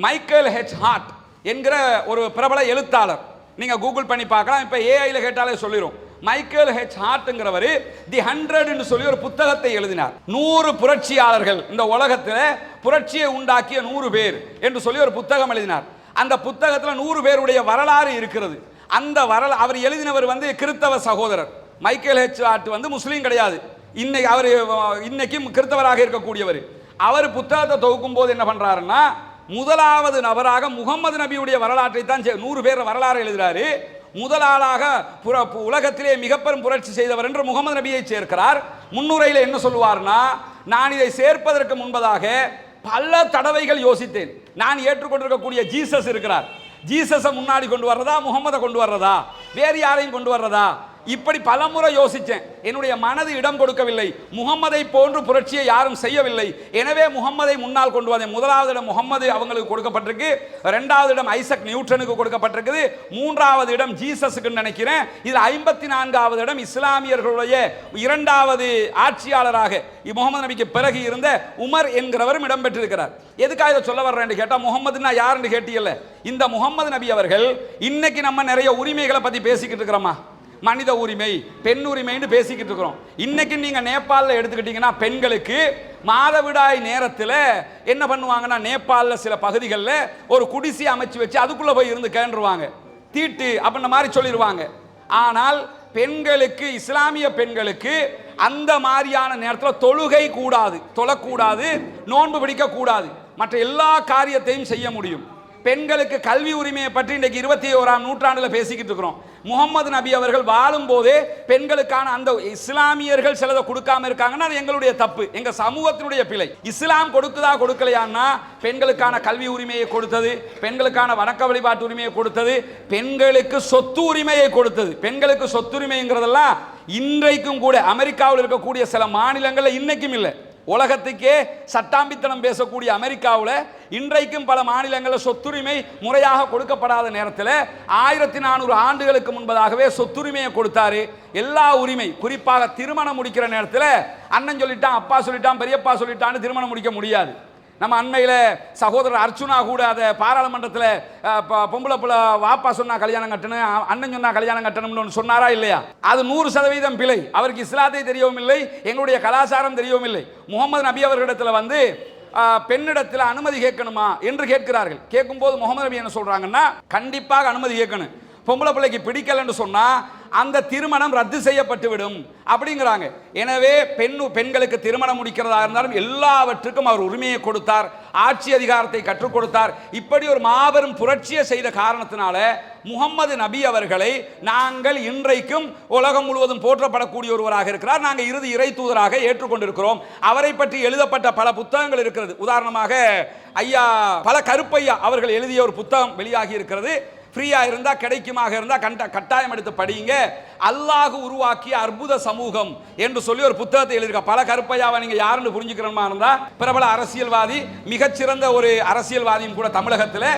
மைக்கேல் ஹெச் ஹார்ட் என்கிற ஒரு பிரபல எழுத்தாளர், நீங்க கூகுள் பண்ணி பார்க்கலாம், இப்ப ஏஐல கேட்டாலே சொல்லிடும். மைக்கேல் ஹெச் ஹார்ட்ங்கிறவர் தி 100 சொல்லி ஒரு புத்தகத்தை எழுதினார். 100 புரட்சியாளர்கள், இந்த உலகத்தில் புரட்சியை உண்டாக்கிய 100 பேர் என்று சொல்லி ஒரு புத்தகம் எழுதினார். அந்த புத்தகத்தில் 100 பேருடைய வரலாறு இருக்கிறது. அந்த அவர் எழுதினவர் கிறிஸ்தவ சகோதரர். மைக்கேல் ஹெச் ஹார்ட் முஸ்லீம் கிடையாது, அவர் இன்னைக்கும் கிறிஸ்தவராக இருக்கக்கூடியவர். அவர் புத்தகத்தை தொகுக்கும் போது என்ன பண்றாருன்னா, முதலாவது நபராக முகமது நபியுடைய வரலாற்றை தான் 100 பேர் வரலாறு எழுதுறாரு. முதலாளாக உலகத்திலே மிகப்பெரும் புரட்சி செய்தவர் என்று முகமது நபியை சேர்க்கிறார். முன்னுரையில் என்ன சொல்லுவார்னா, நான் இதை சேர்ப்பதற்கு முன்பதாக பல தடவைகள் யோசித்தேன். நான் ஏற்றுக்கொண்டிருக்கக்கூடிய ஜீசஸ் இருக்கிறார், ஜீசஸை முன்னாடி கொண்டு வர்றதா, முகமதை கொண்டு வர்றதா, வேறு யாரையும் கொண்டு வர்றதா, இப்படி பலமுறை யோசித்தேன். என்னுடைய மனது இடம் கொடுக்கவில்லை. முகம்மதை போன்று புரட்சியை யாரும் செய்யவில்லை. எனவே முகம்மதை முன்னால் கொண்டு வந்தேன். முதலாவது இடம் முகம்மது அவங்களுக்கு கொடுக்கப்பட்டிருக்கு, 2வது இடம் ஐசக் நியூட்டனுக்கு கொடுக்கப்பட்டிருக்குது, 3வது இடம் ஜீசஸுக்கு நினைக்கிறேன். இது 54வது இடம் இஸ்லாமியர்களுடைய 2வது ஆட்சியாளராக முகமது நபிக்கு பிறகு இருந்த உமர் என்கிறவரும் இடம்பெற்றிருக்கிறார். எதுக்காக இதை சொல்ல வர்றேன் கேட்டா, முகம்மதுன்னா யாருன்னு கேட்டீங்கல்ல, இந்த முகமது நபி அவர்கள் இன்னைக்கு நம்ம நிறைய உரிமைகளை பத்தி பேசிக்கிட்டு இருக்கிறோமா? மனித உரிமை, பெண் உரிமைன்னு பேசிக்கிட்டு இருக்கிறோம். இன்னைக்கு நீங்க நேபாளில் எடுத்துக்கிட்டீங்கன்னா பெண்களுக்கு மாதவிடாய் நேரத்தில் என்ன பண்ணுவாங்கன்னா, நேபாளில் சில பகுதிகளில் ஒரு குடிசை அமைச்சு வச்சு அதுக்குள்ள போய் இருந்து கேண்டுருவாங்க, தீட்டு அப்படின்ற மாதிரி சொல்லிடுவாங்க. ஆனால் பெண்களுக்கு, இஸ்லாமிய பெண்களுக்கு அந்த மாதிரியான நேரத்தில் தொழுகை கூடாது, தொழக்கூடாது, நோன்பு பிடிக்க கூடாது, மற்ற எல்லா காரியத்தையும் செய்ய முடியும். பெண்களுக்கு கல்வி உரிமையை பற்றி இன்றைக்கு 21ஆம் நூற்றாண்டில் பேசிக்கிட்டு இருக்கிறோம். முகமது நபி அவர்கள் வாழும் போதே பெண்களுக்கான அந்த இஸ்லாமியர்கள் சிலதை கொடுக்காம இருக்காங்கன்னா அது எங்களுடைய தப்பு, எங்க சமூகத்தினுடைய பிழை. இஸ்லாம் கொடுக்குதா கொடுக்கலையான்னா பெண்களுக்கான கல்வி உரிமையை கொடுத்தது, பெண்களுக்கான வணக்க வழிபாட்டு உரிமையை கொடுத்தது, பெண்களுக்கு சொத்து உரிமையை கொடுத்தது. பெண்களுக்கு சொத்துரிமைங்கிறதெல்லாம் இன்றைக்கும் கூட அமெரிக்காவில் இருக்கக்கூடிய சில மாநிலங்களில் இன்னைக்கும் இல்லை. உலகத்துக்கே சட்டாம்பித்தனம் பேசக்கூடிய அமெரிக்காவில் இன்றைக்கும் பல மாநிலங்களில் சொத்துரிமை முறையாக கொடுக்கப்படாத நேரத்தில் 1400 ஆண்டுகளுக்கு முன்பதாகவே சொத்துரிமையை கொடுத்தாரு. எல்லா உரிமை, குறிப்பாக திருமணம் முடிக்கிற நேரத்தில் அண்ணன் சொல்லிட்டான், அப்பா சொல்லிட்டான், பெரியப்பா சொல்லிட்டான்னு திருமணம் முடிக்க முடியாது. நம்ம அண்மையில் சகோதரர் அர்ச்சுனா கூட அதை பாராளுமன்றத்தில் பொம்பளை புள்ள வாப்பா சொன்னா கல்யாணம் கட்டணும், அண்ணன் சொன்னா கல்யாணம் கட்டணும்னு சொன்னாரா இல்லையா? அது 100% பிழை. அவருக்கு இஸ்லாத்தை தெரியவும் இல்லை, எங்களுடைய கலாச்சாரம் தெரியவும் இல்லை. முகமது நபி அவர்களிடத்தில் வந்து பெண்ணிடத்தில் அனுமதி கேட்கணுமா என்று கேட்கிறார்கள். கேட்கும்போது முகமது நபி என்ன சொல்றாங்கன்னா, கண்டிப்பாக அனுமதி கேட்கணும். பொம்பளை பிள்ளைக்கு பிடிக்கலன்னு சொன்னா அந்த திருமணம் ரத்து செய்யப்பட்டு விடும் அப்படிங்கிறாங்க. எனவே பெண்களுக்கு திருமணம் முடிக்கிறதா இருந்தாலும் எல்லாவற்றுக்கும் அவர் உரிமையை கொடுத்தார், ஆட்சி அதிகாரத்தை கற்றுக் கொடுத்தார். இப்படி ஒரு மாபெரும் புரட்சியை செய்த காரணத்தினால முகமது நபி அவர்களை நாங்கள் இன்றைக்கும் உலகம் முழுவதும் போற்றப்படக்கூடிய ஒருவராக இருக்கிறார். நாங்கள் இறுதி இறை தூதராக ஏற்றுக்கொண்டிருக்கிறோம். அவரை பற்றி எழுதப்பட்ட பல புத்தகங்கள் இருக்கிறது. உதாரணமாக ஐயா பல கருப்பையா அவர்கள் எழுதிய ஒரு புத்தகம் வெளியாகி இருக்கிறது. ஃப்ரீயா இருந்தா கிடைக்குமாக இருந்தா கட்டாயம் எடுத்து படியுங்க. அல்லாஹ் உருவாக்கிய அற்புத சமூகம் என்று சொல்லி ஒரு புத்தகத்தை எழுதியிருக்க. பல கருப்பையாவை நீங்க யாருன்னு புரிஞ்சுக்கிறமா இருந்தா பிரபல அரசியல்வாதி, மிகச்சிறந்த ஒரு அரசியல்வாதியும் கூட தமிழகத்தில்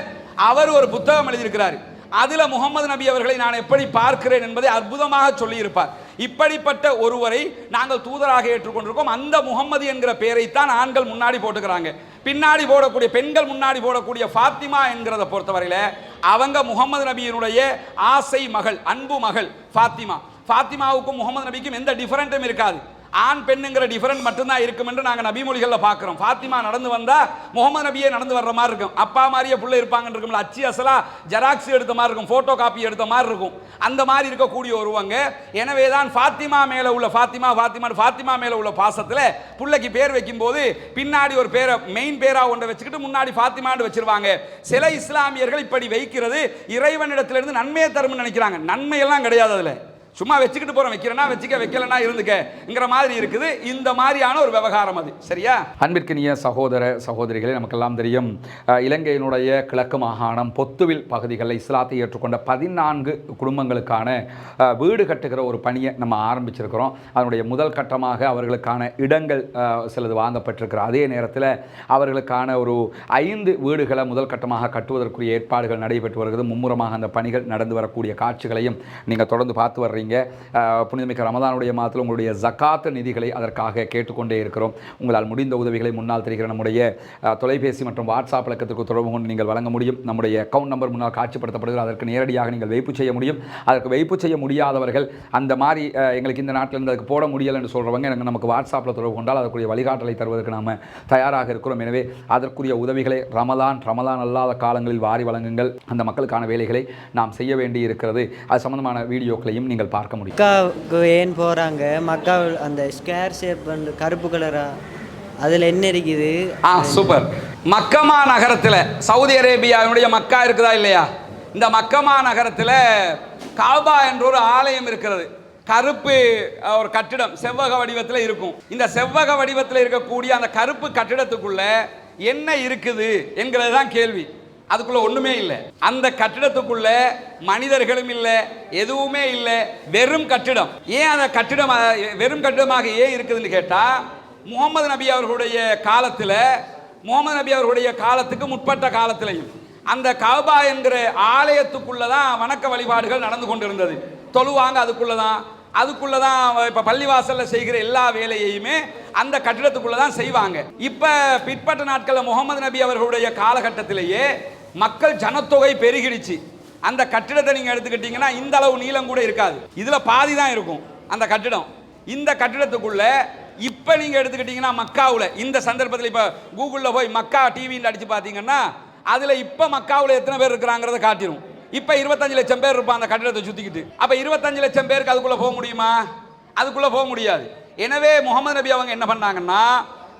அவர் ஒரு புத்தகம் எழுதியிருக்கிறார். அதுல முகமது நபி அவர்களை நான் எப்படி பார்க்கிறேன் என்பதை அற்புதமாக சொல்லி இருப்பார். இப்படிப்பட்ட ஒருவரை நாங்கள் தூதராக ஏற்றுக்கொண்டிருக்கோம். அந்த முகமது என்கிற பெயரைத்தான் ஆண்கள் முன்னாடி போட்டுக்கிறாங்க. பின்னாடி போடக்கூடிய பெண்கள் முன்னாடி போடக்கூடிய ஃபாத்திமா என்கிறத பொறுத்தவரையில அவங்க முகமது நபியினுடைய ஆசை மகள், அன்பு மகள் ஃபாத்திமா. ஃபாத்திமாவுக்கும் முகமது நபிக்கும் எந்த டிஃபரெண்ட்டும் இருக்காது. ஆண் பெண்ணுங்கிற டிஃபரெண்ட் மட்டும்தான் இருக்கும் என்று நாங்கள் நபிமொழிகளில் பார்க்குறோம். ஃபாத்திமா நடந்து வந்தால் முகமது நபியே நடந்து வர்ற மாதிரி இருக்கும். அப்பா மாதிரியே பிள்ளை இருப்பாங்கன்னு இருக்கும்ல, அச்சு அசலா ஜெராக்ஸ் எடுத்த மாதிரி இருக்கும், ஃபோட்டோ காப்பி எடுத்த மாதிரி இருக்கும். அந்த மாதிரி இருக்கக்கூடிய ஒருவங்க. எனவே தான் ஃபாத்திமா மேலே உள்ள ஃபாத்திமா மேலே உள்ள பாசத்தில் பிள்ளைக்கு பேர் வைக்கும்போது பின்னாடி ஒரு பேரை மெயின் பேராக ஒன்றை வச்சுக்கிட்டு முன்னாடி ஃபாத்திமான்னு வச்சிருவாங்க. சில இஸ்லாமியர்கள் இப்படி வைக்கிறது இறைவனிடத்திலிருந்து நன்மையை தரும்னு நினைக்கிறாங்க. நன்மையெல்லாம் கிடையாது. அதில் சும்மா வச்சுக்கிட்டு போறோம், வைக்கிறேன்னா வச்சுக்க, வைக்கலன்னா இருந்துக்கங்கிற மாதிரி இருக்குது. இந்த மாதிரியான ஒரு விவகாரம் அது. சரியா? அன்பிற்கினிய சகோதர சகோதரிகளே, நமக்கெல்லாம் தெரியும் இலங்கையினுடைய கிழக்கு மாகாணம் பொத்துவில் பகுதிகளில் இஸ்லாத்தை ஏற்றுக்கொண்ட 14 குடும்பங்களுக்கான வீடு கட்டுகிற ஒரு பணியை நம்ம ஆரம்பிச்சிருக்கிறோம். அதனுடைய முதல் கட்டமாக அவர்களுக்கான இடங்கள் சிலது வாங்கப்பட்டிருக்கிற அதே நேரத்தில் அவர்களுக்கான ஒரு 5 வீடுகளை முதல் கட்டமாக கட்டுவதற்குரிய ஏற்பாடுகள் நடைபெற்று வருகிறது. மும்முரமாக அந்த பணிகள் நடந்து வரக்கூடிய காட்சிகளையும் நீங்கள் தொடர்ந்து பார்த்து வர்றீங்க. புனிதமிக்க ரமதானுடைய மாதத்தில் உங்களுடைய ஜகாத் நிதிகளை அதற்காக கேட்டுக்கொண்டே இருக்கிறோம். உங்களால் முடிந்த உதவிகளை முன்னால் தெரிகிற நம்முடைய தொலைபேசி மற்றும் வாட்ஸ்அப் இலக்கத்திற்கு தொடர்பு கொண்டு நீங்கள் வழங்க முடியும். நம்முடைய அக்கௌண்ட் நம்பர் முன்னால் காட்சிப்படுத்தப்படுகிறது. அதற்கு நேரடியாக நீங்கள் வைப்பு செய்ய முடியும். அதற்கு வைப்பு செய்ய முடியாதவர்கள் அந்த மாதிரி எங்களுக்கு இந்த நாட்டில் இருந்து அதுக்கு போட முடியலை என்று சொல்கிறவங்க நமக்கு வாட்ஸ்அப்பில் தொடர்பு கொண்டால் அதற்குரிய வழிகாட்டலை தருவதற்கு நாம் தயாராக இருக்கிறோம். எனவே அதற்குரிய உதவிகளை ரமலான் அல்லாத காலங்களில் வாரி வழங்குங்கள். அந்த மக்களுக்கான வேலைகளை நாம் செய்ய வேண்டி இருக்கிறது. அது சம்பந்தமான வீடியோக்களையும் நீங்கள் பார்க்க முடியும். மக்காவுக்கு ஏன் போகிறாங்க? மக்கா அந்த ஸ்கொயர் ஷேப் கருப்பு கலரா, அதில் என்ன இருக்குது? சூப்பர். மக்கமா நகரத்தில், சவுதி அரேபியாவுடைய மக்கா இருக்குதா இல்லையா? இந்த மக்கமா நகரத்தில் காபா என்ற ஒரு ஆலயம் இருக்கிறது. கருப்பு ஒரு கட்டிடம் செவ்வக வடிவத்தில் இருக்கும். இந்த செவ்வக வடிவத்தில் இருக்கக்கூடிய அந்த கருப்பு கட்டிடத்துக்குள்ள என்ன இருக்குது என்கிறது தான் கேள்வி. அதுக்குள்ள ஒண்ணுமே இல்லை. அந்த கட்டிடத்துக்குள்ள மனிதர்களும் இல்லை, எதுவுமே இல்லை, வெறும் கட்டிடம். ஏன் அந்த கட்டிடம் வெறும் கட்டிடமாக ஏன் இருக்குதுன்னு கேட்டா, முகமது நபி அவர்களுடைய காலத்துக்கு முற்பட்ட காலத்திலையும் அந்த கஅபா என்கிற ஆலயத்துக்குள்ளதான் வணக்க வழிபாடுகள் நடந்து கொண்டிருந்தது. தொழுவாங்க அதுக்குள்ளதான் இப்ப பள்ளிவாசல்ல செய்கிற எல்லா வேலையுமே அந்த கட்டிடத்துக்குள்ளதான் செய்வாங்க. இப்ப பிற்பட்ட நாட்கள்ல முகமது நபி அவர்களுடைய காலகட்டத்திலேயே மக்கள் ஜனத்தொகை பெருகிடுச்சு. அந்த கட்டிடத்தை நீங்க எடுத்துக்கிட்டீங்கன்னா இந்த அளவு நீளம் கூட இருக்காது, இதுல பாதி தான் இருக்கும் அந்த கட்டிடம். இந்த கட்டிடத்துக்குள்ள இப்ப நீங்க எடுத்துக்கிட்டீங்கன்னா மக்காவுல இந்த சந்தர்ப்பத்தில் இப்ப கூகுள்ல போய் மக்கா டிவின்னு அடிச்சு பாத்தீங்கன்னா அதுல இப்ப மக்காவுல எத்தனை பேர் இருக்கிறாங்கிறத காட்டிடும். இப்ப 25 லட்சம் பேர் இருப்பாங்க அந்த கட்டிடத்தை சுத்திக்கிட்டு. அப்ப 25 லட்சம் பேருக்கு அதுக்குள்ள போக முடியுமா? அதுக்குள்ள போக முடியாது. எனவே முகமது நபி அவங்க என்ன பண்ணாங்கன்னா,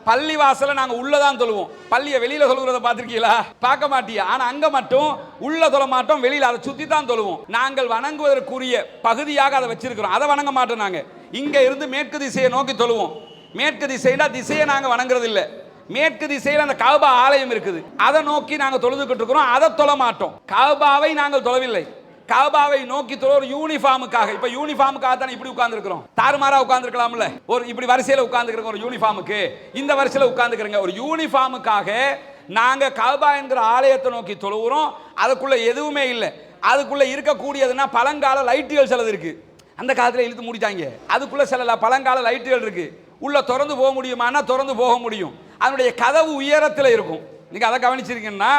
பள்ளி வாசல நாங்க உள்ளதான் தொழுவோம், பள்ளியை வெளியில தொழுகிறத பார்த்திருக்கீங்களா? பார்க்க மாட்டியா? ஆனா அங்க மட்டும் உள்ள தொழ மாட்டோம், வெளியில அதை சுத்தி தான் தொழுவோம். நாங்கள் வணங்குவதற்குரிய பகுதியாக அதை வச்சிருக்கிறோம், அதை வணங்க மாட்டோம். நாங்க இங்க இருந்து மேற்கு திசையை நோக்கி தொழுவோம். மேற்கு திசைனா திசையை நாங்க வணங்குறது இல்லை, மேற்கு திசையில் அந்த காபா ஆலயம் இருக்குது, அதை நோக்கி நாங்கள் தொழுதுகிட்டு இருக்கிறோம், அதை தொழ மாட்டோம். காபாவை நாங்கள் தொழவில்லை, காபாவை நோக்கி தொழ ஒரு யூனிஃபார்முக்காக. இப்ப யூனிஃபார்முக்காக தானே இப்படி உட்கார்ந்து இருக்கிறோம், தாறுமாறா உட்கார்ந்து இருக்கலாம்ல, ஒரு இப்படி வரிசையில் உட்கார்ந்து ஒரு யூனிஃபார்முக்கு இந்த வரிசையில் உட்கார்ந்துக்கிறங்க, ஒரு யூனிஃபார்முக்காக நாங்க காபா என்கிற ஆலயத்தை நோக்கி தொழுகிறோம். அதுக்குள்ள எதுவுமே இல்லை, அதுக்குள்ள இருக்கக்கூடியதுன்னா பழங்கால லைட்டுகள் சிலது இருக்கு, அந்த காலத்தில் இழுத்து முடிச்சாங்க, அதுக்குள்ள சில பழங்கால லைட்டுகள் இருக்கு. உள்ள திறந்து போக முடியுமானா திறந்து போக முடியும். அதனுடைய கதவு உயரத்தில் இருக்கும். நீங்க அதை கவனிச்சிருக்கீங்கன்னா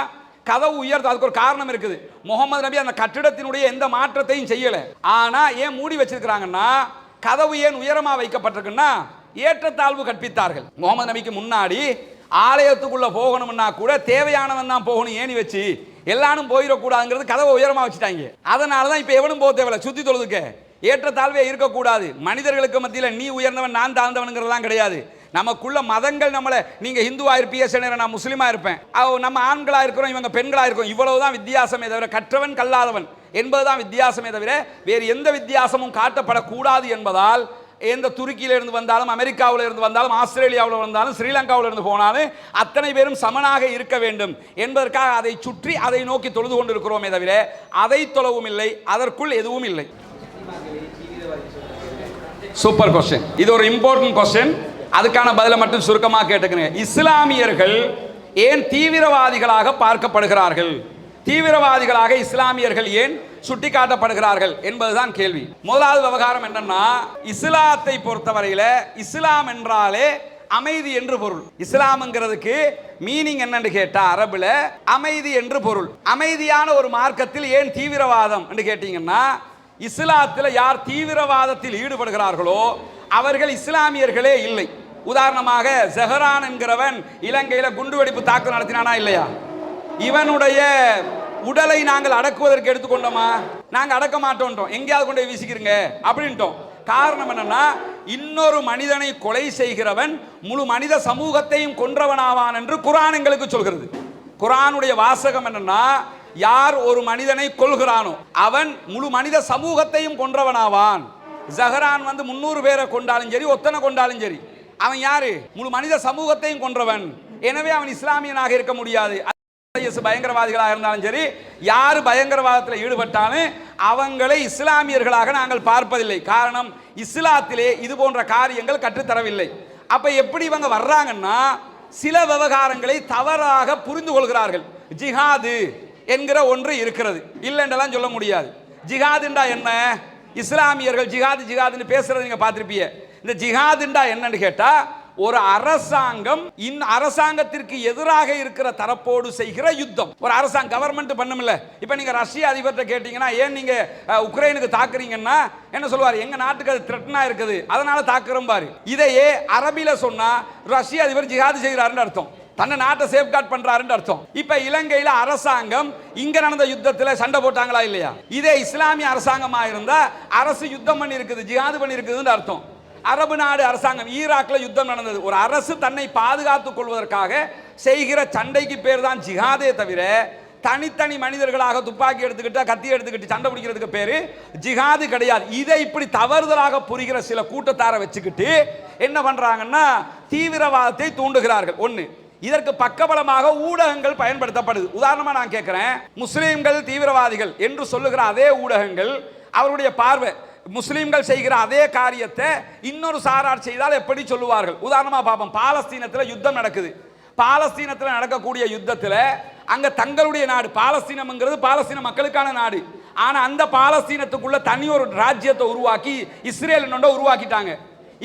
கதவு உயரத்து, அதுக்கு ஒரு காரணம் இருக்குது. முகமது நபி அந்த கட்டிடத்தினுடைய எந்த மாற்றத்தையும் செய்யல. ஆனா ஏன் மூடி வச்சிருக்கிறாங்கன்னா, கதவு ஏன் உயரமா வைக்கப்பட்டிருக்குன்னா ஏற்றத்தாழ்வு கற்பித்தார்கள். முகமது நபிக்கு முன்னாடி ஆலயத்துக்குள்ள போகணும்னா கூட தேவையானவன் தான் போகணும், ஏணி வச்சு எல்லாரும் போயிடக்கூடாதுங்கிறது கதவை உயரமா வச்சுட்டாங்க. அதனாலதான் இப்ப எவனும் போக தேவையில்ல, சுத்தி தொழுதுக்க ஏற்றத்தாழ்வே இருக்கக்கூடாது. மனிதர்களுக்கு மத்தியில் நீ உயர்ந்தவன் நான் தாழ்ந்தவனுங்கிறதெல்லாம் கிடையாது. நமக்குள்ள மதங்கள் நம்மளை, நீங்க ஹிந்துவா இருப்பீங்க, சில நேரம் நான் முஸ்லீமா இருப்பேன், நம்ம ஆண்களா இருக்கிறோம் இவங்க பெண்களா இருக்கிறோம், இவ்வளவுதான் வித்தியாசமே தவிர கற்றவன் கல்லாதவன் என்பதுதான் வித்தியாசமே தவிர வேறு எந்த வித்தியாசமும் காட்டப்படக்கூடாது என்பதால் எந்த துருக்கியில இருந்து வந்தாலும், அமெரிக்காவில் இருந்து வந்தாலும், ஆஸ்திரேலியாவில் வந்தாலும், ஸ்ரீலங்காவில் இருந்து போனாலும் அத்தனை பேரும் சமனாக இருக்க வேண்டும் என்பதற்காக அதை சுற்றி அதை நோக்கி தொழுது கொண்டிருக்கிறோமே தவிர அதை தொழவும் இல்லை, அதற்குள் எதுவும் இல்லை. சூப்பர் கொஸ்டின், இது ஒரு இம்பார்ட்டன்ட் கொஸ்டின். அதுக்கான பதிலை மட்டும் சுருக்கமாக கேட்டுக்கிறேன். இஸ்லாமியர்கள் ஏன் தீவிரவாதிகளாக பார்க்கப்படுகிறார்கள், தீவிரவாதிகளாக இஸ்லாமியர்கள் ஏன் சுட்டிக்காட்டப்படுகிறார்கள் என்பதுதான் கேள்வி. முதலாவது விவகாரம் என்னன்னா, இஸ்லாத்தை பொறுத்தவரையில இஸ்லாம் என்றாலே அமைதி என்று பொருள். இஸ்லாம்ங்கிறதுக்கு மீனிங் என்னன்னு கேட்டா அரபுல அமைதி என்று பொருள். அமைதியான ஒரு மார்க்கத்தில் ஏன் தீவிரவாதம் என்று கேட்டீங்கன்னா, இஸ்லாத்தில் யார் தீவிரவாதத்தில் ஈடுபடுகிறார்களோ அவர்கள் இஸ்லாமியர்களே இல்லை. உதாரணமாக ஜஹரான் என்கிறவன் இலங்கையில குண்டுவெடிப்பு தாக்குதல் நடத்தினானா இல்லையா? இவனுடைய உடலை நாங்கள் அடக்குவதற்கு எடுத்துக்கொண்டோமா? நாங்க அடக்க மாட்டோம், எங்கேயாவது கொண்டு வீசிக்கிறீங்க அப்படின்ட்டோம். காரணம் என்னன்னா, இன்னொரு மனிதனை கொலை செய்கிறவன் முழு மனித சமூகத்தையும் கொன்றவனாவான் என்று குர்ஆன் எங்களுக்கு சொல்கிறது. குர்ஆனுடைய வாசகம் என்னன்னா, யார் ஒரு மனிதனை கொல்கிறானோ அவன் முழு மனித சமூகத்தையும் கொன்றவனாவான். ஜஹரான் 300 பேரை கொண்டாலும் சரி, ஒத்தனை கொண்டாலும் சரி, அவன் யாரு? முழு மனித சமூகத்தையும் கொன்றவன். எனவே அவன் இஸ்லாமியனாக இருக்க முடியாது. பயங்கரவாதிகளாக இருந்தாலும் சரி, யாரு பயங்கரவாதத்தில் ஈடுபட்டாலும் அவங்களை இஸ்லாமியர்களாக நாங்கள் பார்ப்பதில்லை. காரணம், இஸ்லாத்திலே இது போன்ற காரியங்கள் கற்றுத்தரவில்லை. அப்ப எப்படி இவங்க வர்றாங்கன்னா, சில விவகாரங்களை தவறாக புரிந்து கொள்கிறார்கள். ஜிஹாது என்கிற ஒன்று இருக்கிறது, இல்லைன்றெல்லாம் சொல்ல முடியாது. ஜிஹாதுண்டா என்ன? இஸ்லாமியர்கள் ஜிஹாது ஜிஹாதுன்னு பேசுறது நீங்க பார்த்திருப்பீங்க. இந்த ஜிஹாதுண்டா என்னன்னு கேட்டா, ஒரு அரசாங்கம் அரசாங்கத்திற்கு எதிராக இருக்கிற தரப்போடு செய்கிற யுத்தம். ஒரு அரசாங்கம் கவர்மெண்ட் பண்ணும்ல. இப்ப நீங்க ரஷ்ய அதிபர்கிட்ட கேட்டீங்கன்னா, ஏன் நீங்க உக்ரைனுக்கு தாக்குறீங்கன்னா என்ன சொல்லுவார்? எங்க நாட்டுக்கு அது த்ரெட்னா இருக்குது, அதனால தாக்குறோம் பாரு. இதையே அரபில சொன்னா ரஷ்ய அதிபர் ஜிஹாது செய்கிறாருன்னு அர்த்தம், தன்னை நாட்டை சேஃப்கார்ட் பண்றாருன்னு அர்த்தம். இப்ப இலங்கையில அரசாங்கம் இங்க நடந்த யுத்தத்தில் சண்டை போட்டாங்களா இல்லையா? இதே இஸ்லாமிய அரசாங்கமா இருந்தா அரசு யுத்தம் பண்ணி இருக்குது, ஜிஹாது பண்ணி இருக்குதுன்னு அர்த்தம். அரபு நாடு அரசாங்கம் ஈராக்ல யுத்தம் நடந்தது, ஒரு அரசு தன்னை பாதுகாத்துக் கொள்வதற்காக செய்கிற சண்டைக்கு பேர் தான் ஜிஹாதே தவிர தனித்தனி மனிதர்களாக துப்பாக்கி எடுத்துக்கிட்டு கத்தி எடுத்துக்கிட்டு சண்டை பிடிக்கிறதுக்கு பேரு ஜிஹாது கிடையாது. இதை இப்படி தவறுதலாக புரிகிற சில கூட்டத்தாரை வச்சுக்கிட்டு என்ன பண்றாங்கன்னா, தீவிரவாதத்தை தூண்டுகிறார்கள். ஒன்று, இதற்கு பக்கபலமாக ஊடகங்கள் பயன்படுத்தப்படுது. உதாரணமா நான் கேட்கிறேன், முஸ்லிம்கள் தீவிரவாதிகள் என்று சொல்லுகிற அதே ஊடகங்கள் அவருடைய பார்வை முஸ்லிம்கள் செய்கிற அதே காரியத்தை இன்னொரு சாரார் செய்தால் எப்படி சொல்லுவார்கள்? உதாரணமா பார்ப்போம். பாலஸ்தீனத்தில் யுத்தம் நடக்குது. பாலஸ்தீனத்தில் நடக்கக்கூடிய யுத்தத்தில் அங்க தங்களுடைய நாடு பாலஸ்தீனம்ங்கிறது பாலஸ்தீன மக்களுக்கான நாடு. ஆனா அந்த பாலஸ்தீனத்துக்குள்ள தனி ஒரு ராஜ்யத்தை உருவாக்கி இஸ்ரேல் உருவாக்கிட்டாங்க.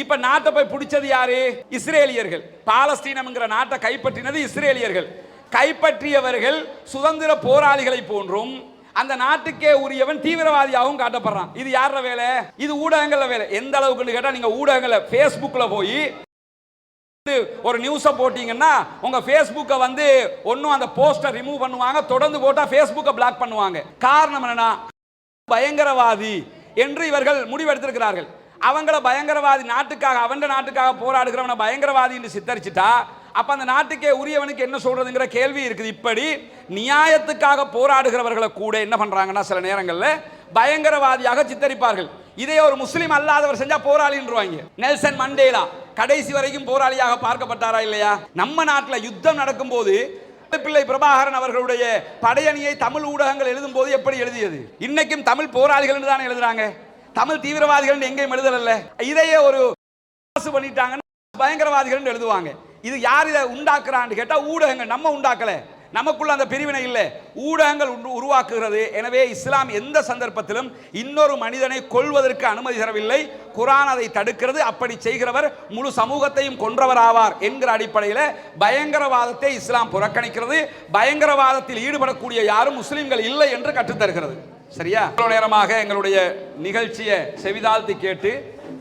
இப்ப நாட்டை போய் பிடிச்சது யாரு? இஸ்ரேலியர்கள். பாலஸ்தீனம்ங்கிற நாட்டை கைப்பற்றினது இஸ்ரேலியர்கள். கைப்பற்றியவர்கள் சுதந்திர போராளிகளை போன்றும் அந்த நாட்டுக்கே உரியவன் தீவிரவாதியாகவும் காட்டப்படுறான். இது யார வேலை? இது ஊடகங்கள்ல வேலை. எந்த அளவுக்கு கேட்டா, நீங்க ஊடகங்கள்ல Facebookல போய் ஒரு நியூஸை போட்டீங்கன்னா உங்க Facebook'ை வந்து ஒன்னும் அந்த போஸ்டை ரிமூவ் பண்ணுவாங்க, தொடர்ந்து போட்டா Facebook'ை பிளாக் பண்ணுவாங்க. காரணம் என்னன்னா, பயங்கரவாதி என்று இவர்கள் முடிவெடுத்திருக்கிறார்கள். அவங்கள பயங்கரவாதி, நாட்டுக்காக அவன் நாட்டுக்காக போராடுகிறவனை பயங்கரவாதி என்று சித்தரிச்சுட்டா அப்ப அந்த நாட்டுக்கே உரியவனுக்கு என்ன சொல்றதுங்கிற கேள்வி இருக்குது. இப்படி நியாயத்துக்காக போராடுகிறவர்களை கூட என்ன பண்றாங்கன்னா சில நேரங்களில் பயங்கரவாதியாக சித்தரிப்பார்கள். இதே ஒரு முஸ்லீம் அல்லாதவர் செஞ்சா போராளின்றுவாங்க. நெல்சன் மண்டேலா கடைசி வரைக்கும் போராளியாக பார்க்கப்பட்டாரா இல்லையா? நம்ம நாட்டில் யுத்தம் நடக்கும் போது பிள்ளை பிரபாகரன் அவர்களுடைய படையணியை தமிழ் ஊடகங்கள் எழுதும் போது எப்படி எழுதியது? இன்னைக்கும் தமிழ் போராளிகள் என்று தானே எழுதுறாங்க, தமிழ் தீவிரவாதிகள் எங்கேயும் எழுதல. இதையே ஒரு பண்ணிட்டாங்க, பயங்கரவாதிகள் எழுதுவாங்க. இது யார் இதை உண்டாக்குறான்னு கேட்டா ஊடகங்கள். நம்ம உண்டாக்கல, நமக்குள்ள அந்த பிரிவினை இல்லை, ஊடகங்கள் உருவாக்குகிறது. எனவே இஸ்லாம் எந்த சந்தர்ப்பத்திலும் இன்னொரு மனிதனை கொல்வதற்கு அனுமதி தரவில்லை. குர்ஆன் அதை தடுக்கிறது. அப்படி செய்கிறவர் முழு சமூகத்தையும் கொன்றவர் ஆவார் என்கிற அடிப்படையில் பயங்கரவாதத்தை இஸ்லாம் புறக்கணிக்கிறது. பயங்கரவாதத்தில் ஈடுபடக்கூடிய யாரும் முஸ்லிம்கள் இல்லை என்று கற்றுத்தருகிறது. சரியா? இவ்வளவு நேரமாக எங்களுடைய நிகழ்ச்சியை செவிதாழ்த்தி கேட்டு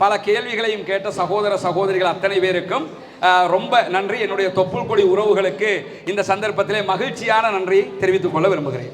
பல கேள்விகளையும் கேட்ட சகோதர சகோதரிகள் அத்தனை பேருக்கும் ரொம்ப நன்றி. என்னுடைய தொப்புள் கொடி உறவுகளுக்கு இந்த சந்தர்ப்பத்திலே மகிழ்ச்சியான நன்றியை தெரிவித்துக் கொள்ள விரும்புகிறேன்.